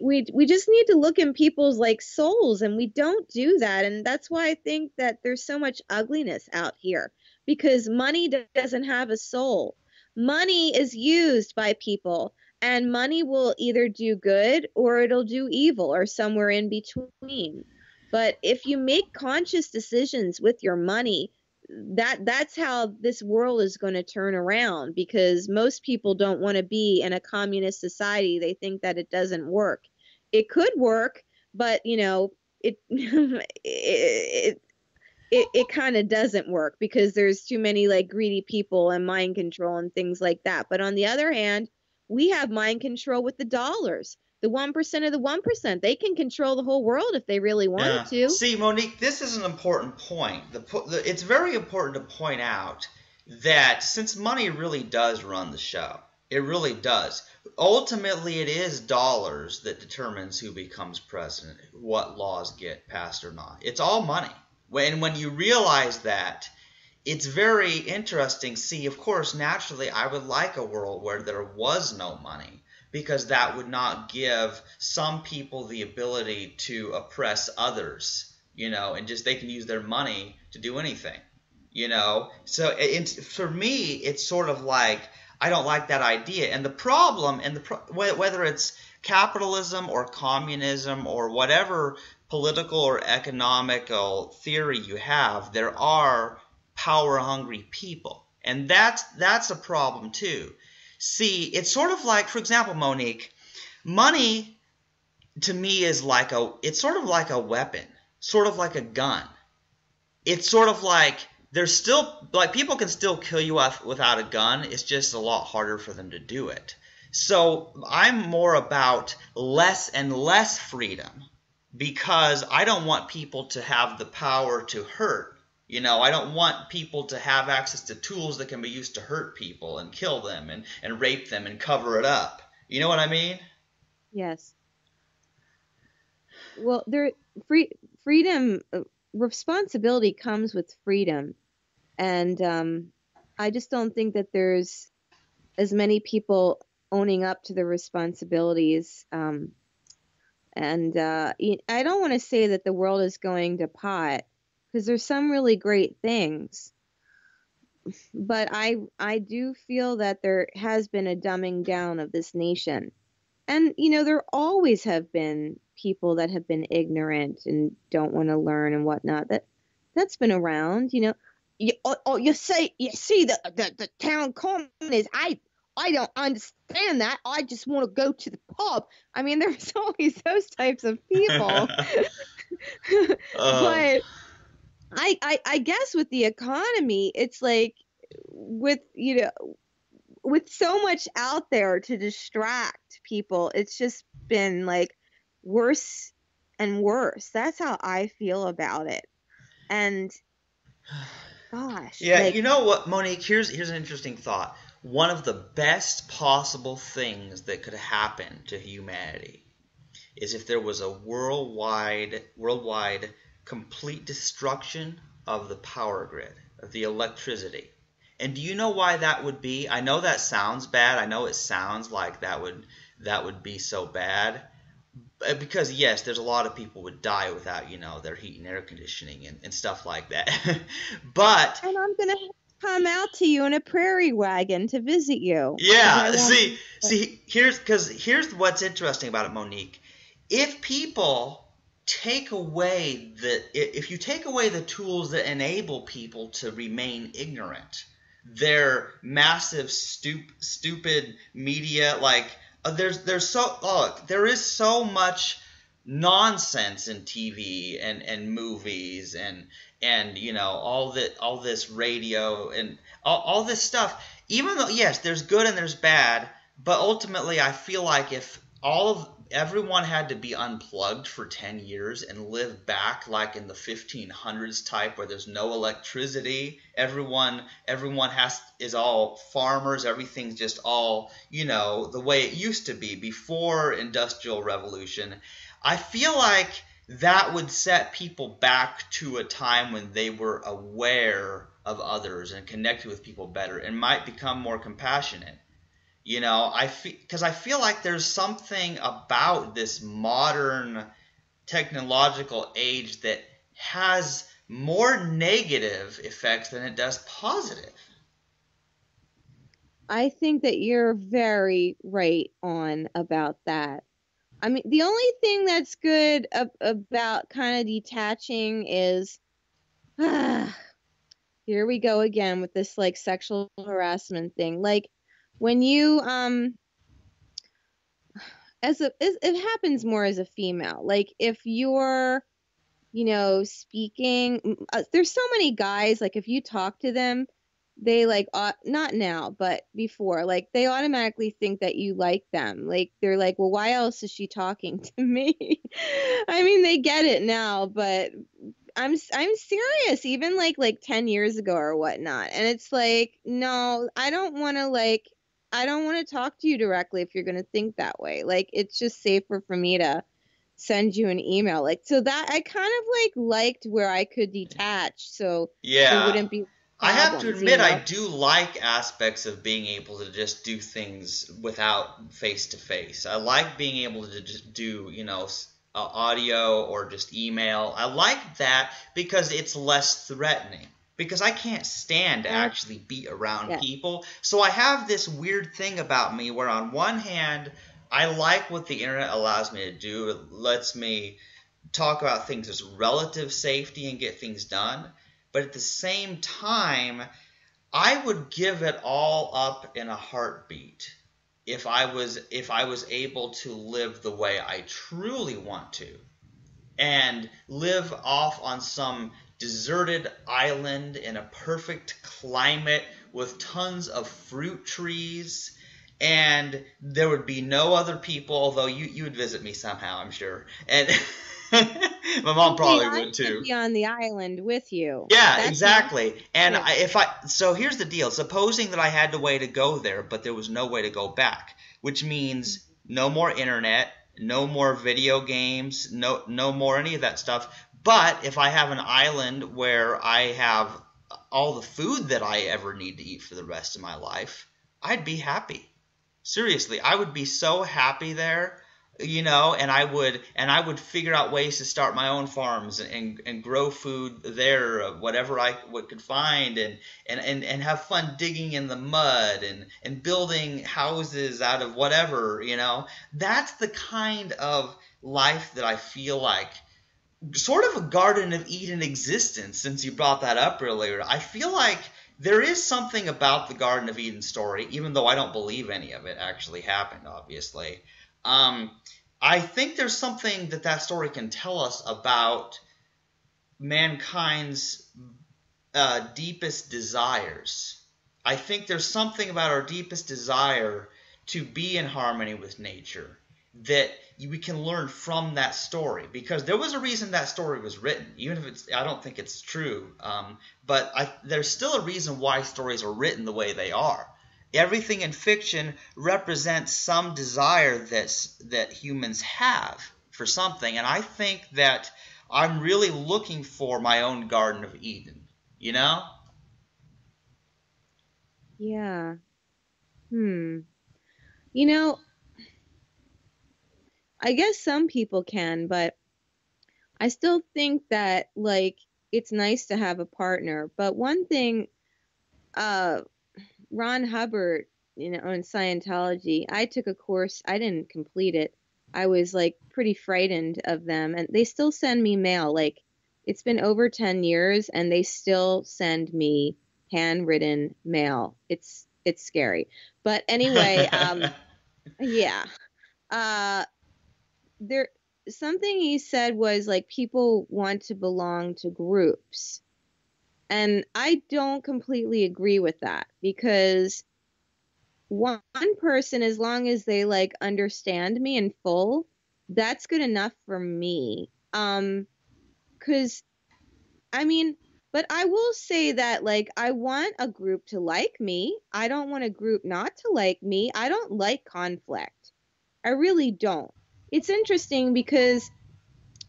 we just need to look in people's like souls, and we don't do that. And that's why I think that there's so much ugliness out here, because money doesn't have a soul. Money is used by people, and money will either do good or it'll do evil or somewhere in between. But if you make conscious decisions with your money, that's how this world is going to turn around, because most people don't want to be in a communist society. They think that it doesn't work. It could work, but it it kind of doesn't work, because there's too many like greedy people and mind control and things like that. But on the other hand, we have mind control with the dollars. The 1% of the 1%, they can control the whole world if they really wanted to. See, Monique, this is an important point. It's very important to point out that since money really does run the show, it really does. Ultimately, it is dollars that determines who becomes president, what laws get passed or not. It's all money. When you realize that, it's very interesting. See, of course, naturally, I would like a world where there was no money, because that would not give some people the ability to oppress others, and just they can use their money to do anything, So for me, it's sort of like I don't like that idea. And the problem, whether it's capitalism or communism or whatever political or economical theory you have, there are power-hungry people, and that's a problem too. See, it's sort of like, for example, Monique, money to me is it's sort of like a weapon, sort of like a gun. It's sort of like there's still, like, people can still kill you without a gun. It's just a lot harder for them to do it. So I'm more about less and less freedom, because I don't want people to have the power to hurt. I don't want people to have access to tools that can be used to hurt people and kill them and rape them and cover it up. You know what I mean? Yes. Well, freedom, responsibility comes with freedom. And I just don't think that there's as many people owning up to the responsibilities. And I don't want to say that the world is going to pot, because there's some really great things. But I do feel that there has been a dumbing down of this nation. And, there always have been people that have been ignorant and don't want to learn and whatnot. That's been around, You see the town common is, I don't understand that. I just want to go to the pub. I mean, there's always those types of people. But I guess with the economy, it's like with so much out there to distract people, it's just been like worse and worse. That's how I feel about it. And gosh. Yeah, you know what, Monique, here's an interesting thought. One of the best possible things that could happen to humanity is if there was a worldwide complete destruction of the power grid, of the electricity. And do you know why that would be? I know that sounds bad. I know it sounds like that would be so bad. Because yes, there's a lot of people would die without, their heat and air conditioning and stuff like that. But and I'm gonna come out to you in a prairie wagon to visit you. Yeah, see, here's what's interesting about it, Monique. If people take away if you take away the tools that enable people to remain ignorant, their massive stupid media, like there is so much nonsense in TV and movies and all this radio and all this stuff. Even though yes, there's good and there's bad, but ultimately I feel like if all of everyone had to be unplugged for 10 years and live back like in the 1500s type where there's no electricity. Everyone is all farmers. Everything's just all, the way it used to be before Industrial Revolution. I feel like that would set people back to a time when they were aware of others and connected with people better and might become more compassionate. Because I feel like there's something about this modern technological age that has more negative effects than it does positive. I think that you're very right on about that. I mean, the only thing that's good about kind of detaching is, here we go again with this like sexual harassment thing. Like when you it happens more as a female. Like if you're, speaking, there's so many guys, like if you talk to them, they like not now, but before, like they automatically think that you like them. Like they're like, well, why else is she talking to me? I mean, they get it now, but I'm serious, even like 10 years ago or whatnot. And it's like, no, I don't want to talk to you directly if you're going to think that way. Like it's just safer for me to send you an email. Like, so that I kind of liked where I could detach, so there wouldn't be I have to problems, admit, I do like aspects of being able to just do things without face to face. I like being able to just do, audio or just email. I like that because it's less threatening. Because I can't stand to actually be around people. So I have this weird thing about me where on one hand, I like what the internet allows me to do. It lets me talk about things as relative safety and get things done. But at the same time, I would give it all up in a heartbeat if I was able to live the way I truly want to and live off on some deserted island in a perfect climate with tons of fruit trees, and there would be no other people, although you would visit me somehow, I'm sure. And my mom probably would too. Be on the island with you. Yeah, exactly. And so here's the deal. Supposing that I had a way to go there, but there was no way to go back, which means no more internet, no more video games, no more any of that stuff. But if I have an island where I have all the food that I ever need to eat for the rest of my life, I'd be happy. Seriously, I would be so happy there. And I would figure out ways to start my own farms and grow food there, whatever I could find, and have fun digging in the mud and building houses out of whatever, That's the kind of life that I feel like, sort of a Garden of Eden existence, since you brought that up earlier. I feel like there is something about the Garden of Eden story, even though I don't believe any of it actually happened, obviously. I think there's something that story can tell us about mankind's deepest desires. I think there's something about our deepest desire to be in harmony with nature that we can learn from that story, because there was a reason that story was written, even if I don't think it's true. But there's still a reason why stories are written the way they are. Everything in fiction represents some desire that humans have for something, and I think that I'm really looking for my own Garden of Eden, Yeah. I guess some people can, but I still think that like it's nice to have a partner. But one thing, Ron Hubbard, on Scientology, I took a course, I didn't complete it. I was like pretty frightened of them, and they still send me mail. Like it's been over 10 years and they still send me handwritten mail. It's scary. But anyway, yeah. There something he said was like people want to belong to groups. And I don't completely agree with that, because one person, as long as they like understand me in full, that's good enough for me. 'Cause I mean, but I will say that, like, I want a group to like me. I don't want a group not to like me. I don't like conflict. I really don't. It's interesting because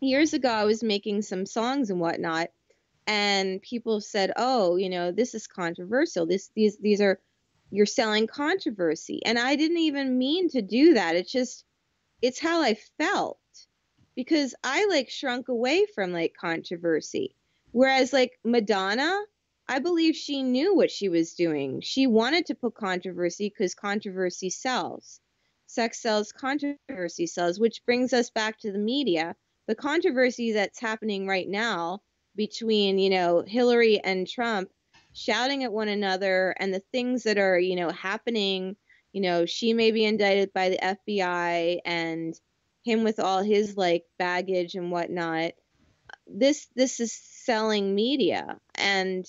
years ago I was making some songs and whatnot, and people said, "Oh, this is controversial. These are you're selling controversy." And I didn't even mean to do that. It's how I felt, because I like shrunk away from like controversy. Whereas like Madonna, I believe she knew what she was doing. She wanted to put controversy because controversy sells. Sex sells, controversy sells, which brings us back to the media. The controversy that's happening right now between, Hillary and Trump shouting at one another, and the things that are, happening. She may be indicted by the FBI, and him with all his like baggage and whatnot. This is selling media, and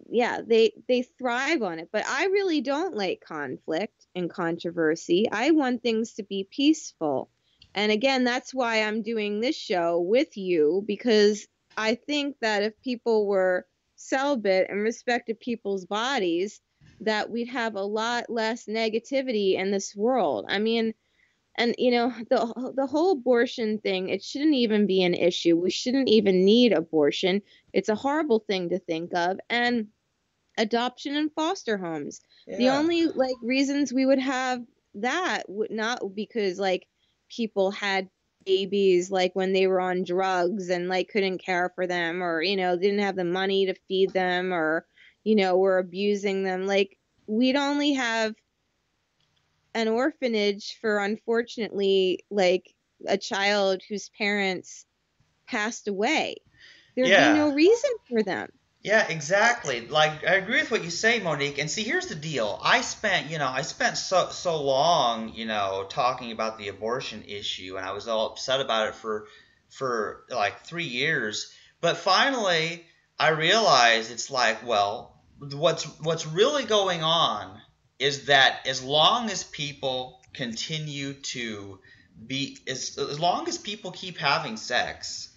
yeah, they thrive on it. But I really don't like conflict and controversy. I want things to be peaceful. And again, that's why I'm doing this show with you, because I think that if people were celibate and respected people's bodies, that we'd have a lot less negativity in this world. I mean, and the whole abortion thing, it shouldn't even be an issue. We shouldn't even need abortion. It's a horrible thing to think of. And adoption and foster homes. The Yeah. only like reasons we would have that would not because like people had babies like when they were on drugs and like couldn't care for them, or didn't have the money to feed them, or were abusing them. Like, we'd only have an orphanage for, unfortunately, like a child whose parents passed away. There'd be Yeah. no reason for them. Yeah, exactly. Like I agree with what you say, Monique. And see, here's the deal. I spent so long, talking about the abortion issue, and I was all upset about it for like 3 years. But finally, I realized it's like, well, what's really going on is that as long as people continue to as long as people keep having sex,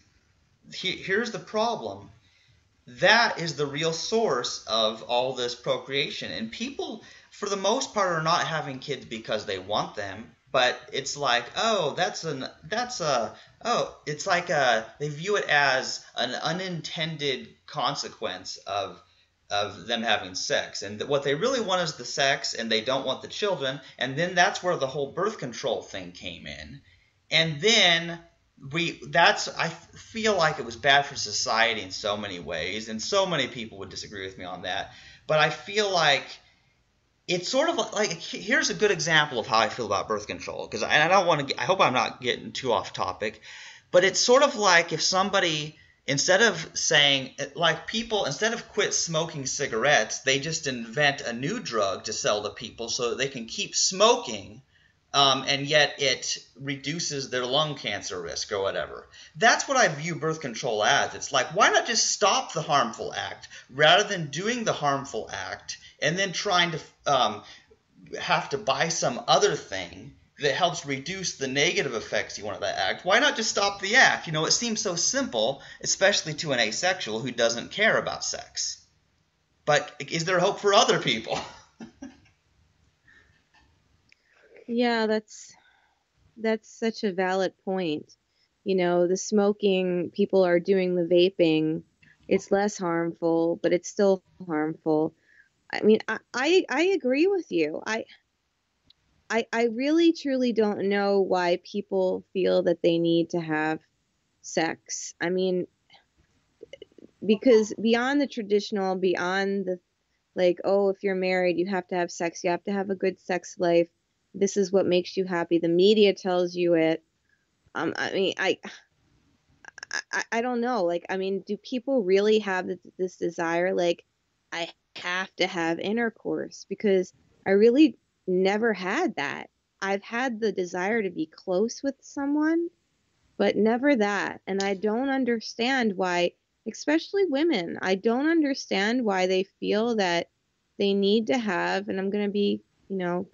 here's the problem. That is the real source of all this procreation. And people, for the most part, are not having kids because they want them. But it's like, oh, it's like they view it as an unintended consequence of them having sex. And what they really want is the sex, and they don't want the children. And then that's where the whole birth control thing came in. And then I feel like it was bad for society in so many ways, and so many people would disagree with me on that. But I feel like it's sort of like here's a good example of how I feel about birth control, because I don't want to. I hope I'm not getting too off topic, but it's sort of like if somebody, instead of saying, like, people instead of quit smoking cigarettes, they just invent a new drug to sell to people so that they can keep smoking, and yet it reduces their lung cancer risk or whatever. That's what I view birth control as. It's like, why not just stop the harmful act rather than doing the harmful act and then trying to have to buy some other thing that helps reduce the negative effects you want of that act? Why not just stop the act? It seems so simple, especially to an asexual who doesn't care about sex. But is there hope for other people? Yeah, that's such a valid point. The smoking, people are doing the vaping. It's less harmful, but it's still harmful. I mean, I agree with you. I really truly don't know why people feel that they need to have sex. I mean, because beyond the traditional, beyond the like, oh, if you're married, you have to have sex, you have to have a good sex life. This is what makes you happy. The media tells you it. I mean, I don't know. Like, I mean, do people really have this desire? Like, I have to have intercourse, because I really never had that. I've had the desire to be close with someone, but never that. And I don't understand why, especially women, I don't understand why they feel that they need to have, and I'm going to be,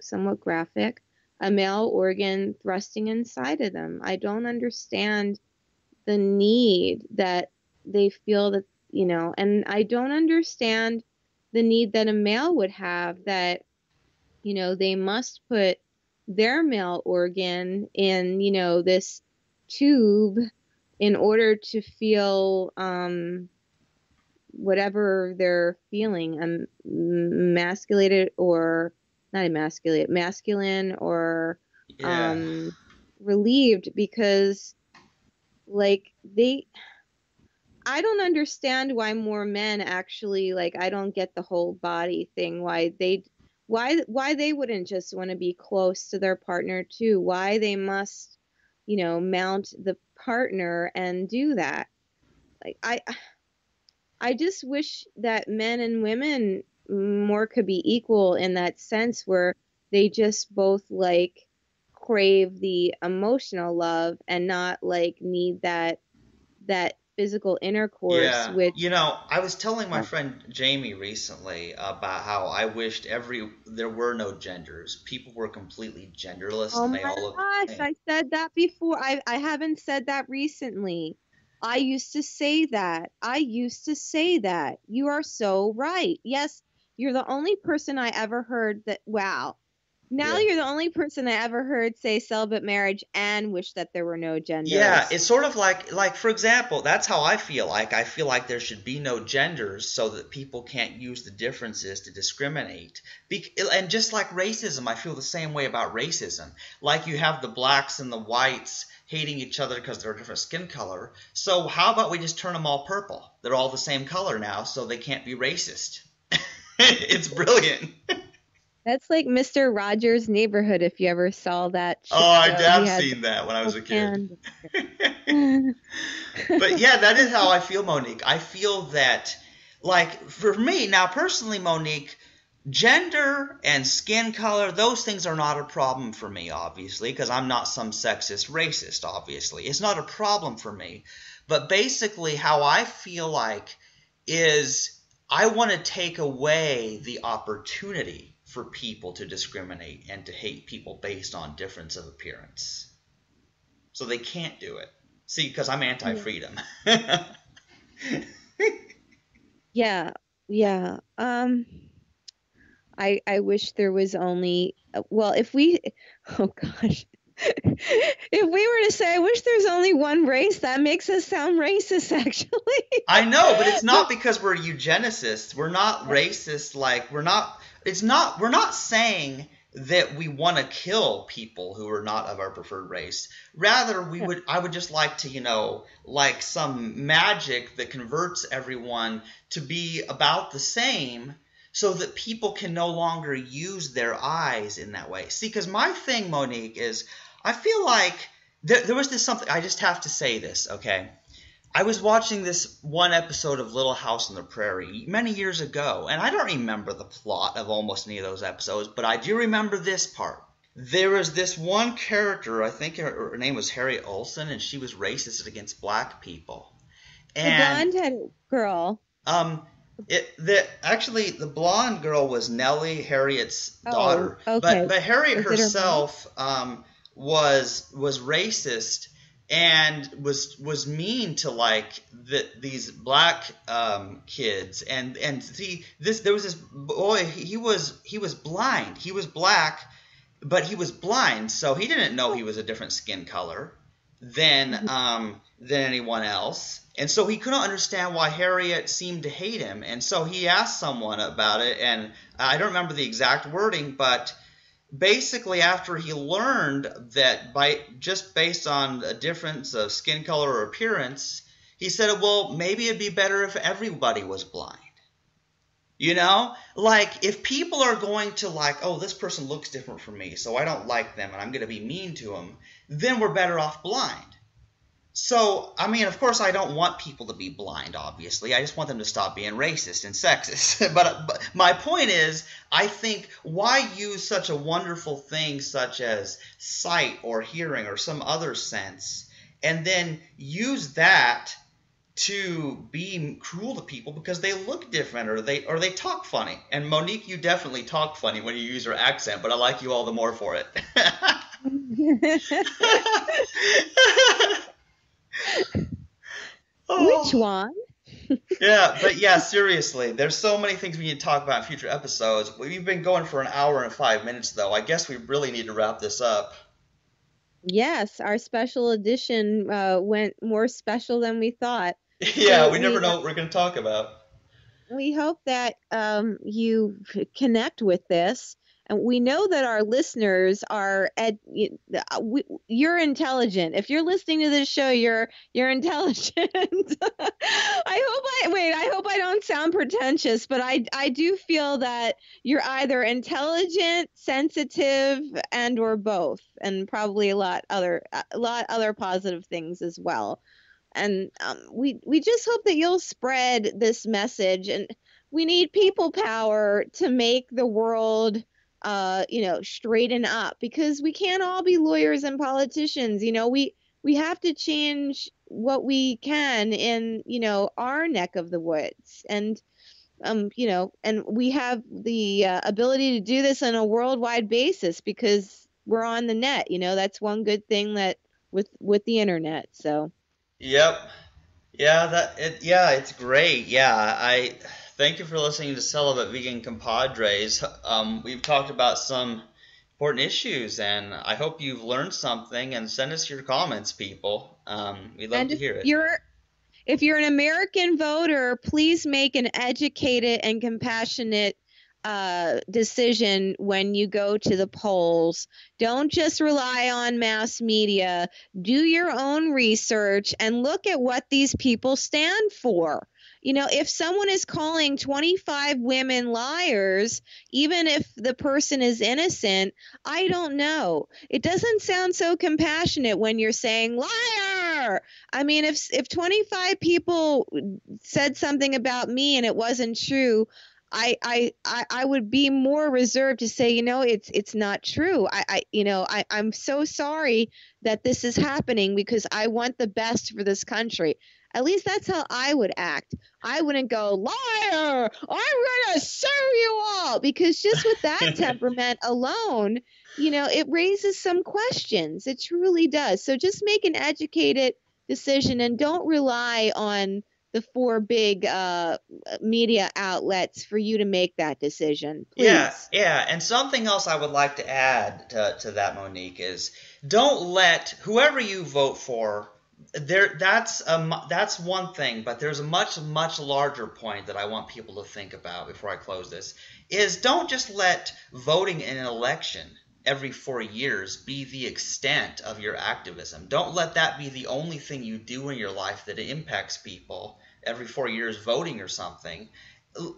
somewhat graphic, a male organ thrusting inside of them. I don't understand the need that they feel that, and I don't understand the need that a male would have that, they must put their male organ in, this tube in order to feel whatever they're feeling, emasculated or not emasculate, masculine or Yeah. Relieved, because like I don't understand why more men actually, like, I don't get the whole body thing, why they wouldn't just want to be close to their partner too, why they must, mount the partner and do that. Like I just wish that men and women more could be equal in that sense, where they just both like crave the emotional love and not like need that physical intercourse, Yeah. which I was telling my friend Jamie recently about how I wished there were no genders. People were completely genderless oh and my they all look. gosh, I said that before. I haven't said that recently. I used to say that. You are so right. Yes, you're the only person I ever heard that. Wow. Now Yeah. you're the only person I ever heard say celibate marriage and wish that there were no Yeah, genders. it's sort of like for example, that's how I feel like. I feel like there should be no genders so that people can't use the differences to discriminate. And just like racism, I feel the same way about racism. Like you have the blacks and the whites hating each other because they're a different skin color. So how about we just turn them all purple? They're all the same color now, so they can't be racist. It's brilliant. That's like Mr. Rogers' Neighborhood, if you ever saw that Oh, I show. have He had seen that when I was a kid. and But yeah, that is how I feel, Monique. I feel that, like, for me, now personally, Monique, gender and skin color, those things are not a problem for me, obviously, because I'm not some sexist racist, obviously. It's not a problem for me. But basically, how I feel like is I want to take away the opportunity for people to discriminate and to hate people based on difference of appearance. So they can't do it. See, because I'm anti-freedom. yeah, yeah. I wish there was only well, if we oh gosh. If we were to say I wish there's only one race, that makes us sound racist actually. I know, but it's not because we're eugenicists. We're not racist. Like we're not saying that we want to kill people who are not of our preferred race. Rather, I would just like to, like some magic that converts everyone to be about the same so that people can no longer use their eyes in that way. See, because my thing, Monique, is I feel like there was this something, I just have to say this, okay? I was watching this one episode of Little House on the Prairie many years ago, and I don't remember the plot of almost any of those episodes, but I do remember this part. There was this one character, I think her name was Harriet Olsen, and she was racist against black people. And the blonde-headed girl. Actually the blonde girl was Nellie, Harriet's daughter. Okay. But Harriet herself was racist and was mean to like these black kids and see there was this boy, he was blind. He was black, but he was blind, so he didn't know he was a different skin color than anyone else. And so he couldn't understand why Harriet seemed to hate him. And so he asked someone about it, and I don't remember the exact wording, but basically after he learned that just based on a difference of skin color or appearance, he said, well, maybe it'd be better if everybody was blind. Like if people are going to like, oh, this person looks different from me, so I don't like them and I'm going to be mean to them, then we're better off blind. So, I mean, of course, I don't want people to be blind, obviously. I just want them to stop being racist and sexist. But my point is, I think, why use such a wonderful thing such as sight or hearing or some other sense, and then use that to be cruel to people because they look different or they talk funny. And Monique, you definitely talk funny when you use your accent, but I like you all the more for it. Which Oh. one? Yeah, but yeah, seriously, there's so many things we need to talk about in future episodes. We've been going for an hour and 5 minutes, though. I guess we really need to wrap this up. Yes, our special edition went more special than we thought. Yeah, So we never know what we're going to talk about. we hope that you connect with this. And we know that our listeners are you're intelligent. If you're listening to this show, you're intelligent. I hope I don't sound pretentious, but I do feel that you're either intelligent, sensitive, and or both, and probably a lot other positive things as well. And we just hope that you'll spread this message. And we need people power to make the world straighten up, because we can't all be lawyers and politicians. We have to change what we can in our neck of the woods. And and we have the ability to do this on a worldwide basis because we're on the net. That's one good thing that with the internet. So Yep. Yeah, it's great. Yeah, I thank you for listening to Celibate Vegan Compadres. We've talked about some important issues, and I hope you've learned something. And send us your comments, people. We'd love to hear it. If you're an American voter, please make an educated and compassionate decision when you go to the polls. Don't just rely on mass media. Do your own research and look at what these people stand for. If someone is calling 25 women liars, even if the person is innocent, I don't know. It doesn't sound so compassionate when you're saying liar. I mean, if 25 people said something about me and it wasn't true, I would be more reserved to say, it's not true. I'm so sorry that this is happening because I want the best for this country. At least that's how I would act. I wouldn't go, liar, I'm going to sue you all. Because just with that temperament alone, it raises some questions. It truly does. So just make an educated decision and don't rely on the four big media outlets for you to make that decision. Please. Yeah. And something else I would like to add to that, Monique, is don't let whoever you vote for. That's one thing, but there's a much larger point that I want people to think about before I close this. Is don't just let voting in an election every 4 years be the extent of your activism. Don't let that be the only thing you do in your life that impacts people every 4 years, voting or something.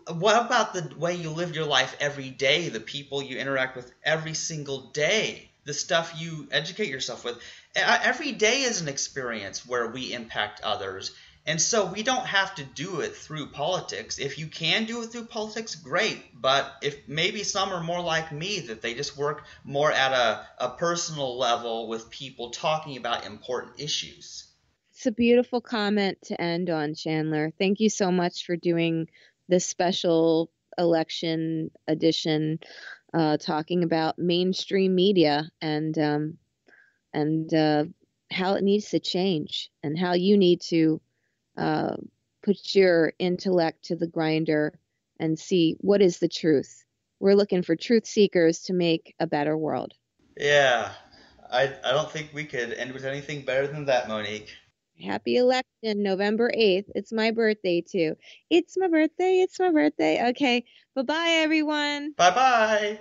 What about the way you live your life every day, the people you interact with every single day, the stuff you educate yourself with? Every day is an experience where we impact others. And so we don't have to do it through politics. If you can do it through politics, great. But if maybe some are more like me, that they just work more at a personal level with people talking about important issues. It's a beautiful comment to end on, Chandler. Thank you so much for doing this special election edition, talking about mainstream media and how it needs to change and how you need to put your intellect to the grinder and see what is the truth. We're looking for truth seekers to make a better world. Yeah, I don't think we could end with anything better than that, Monique. Happy election, November 8th. It's my birthday, too. It's my birthday. It's my birthday. Okay. Bye-bye, everyone. Bye-bye.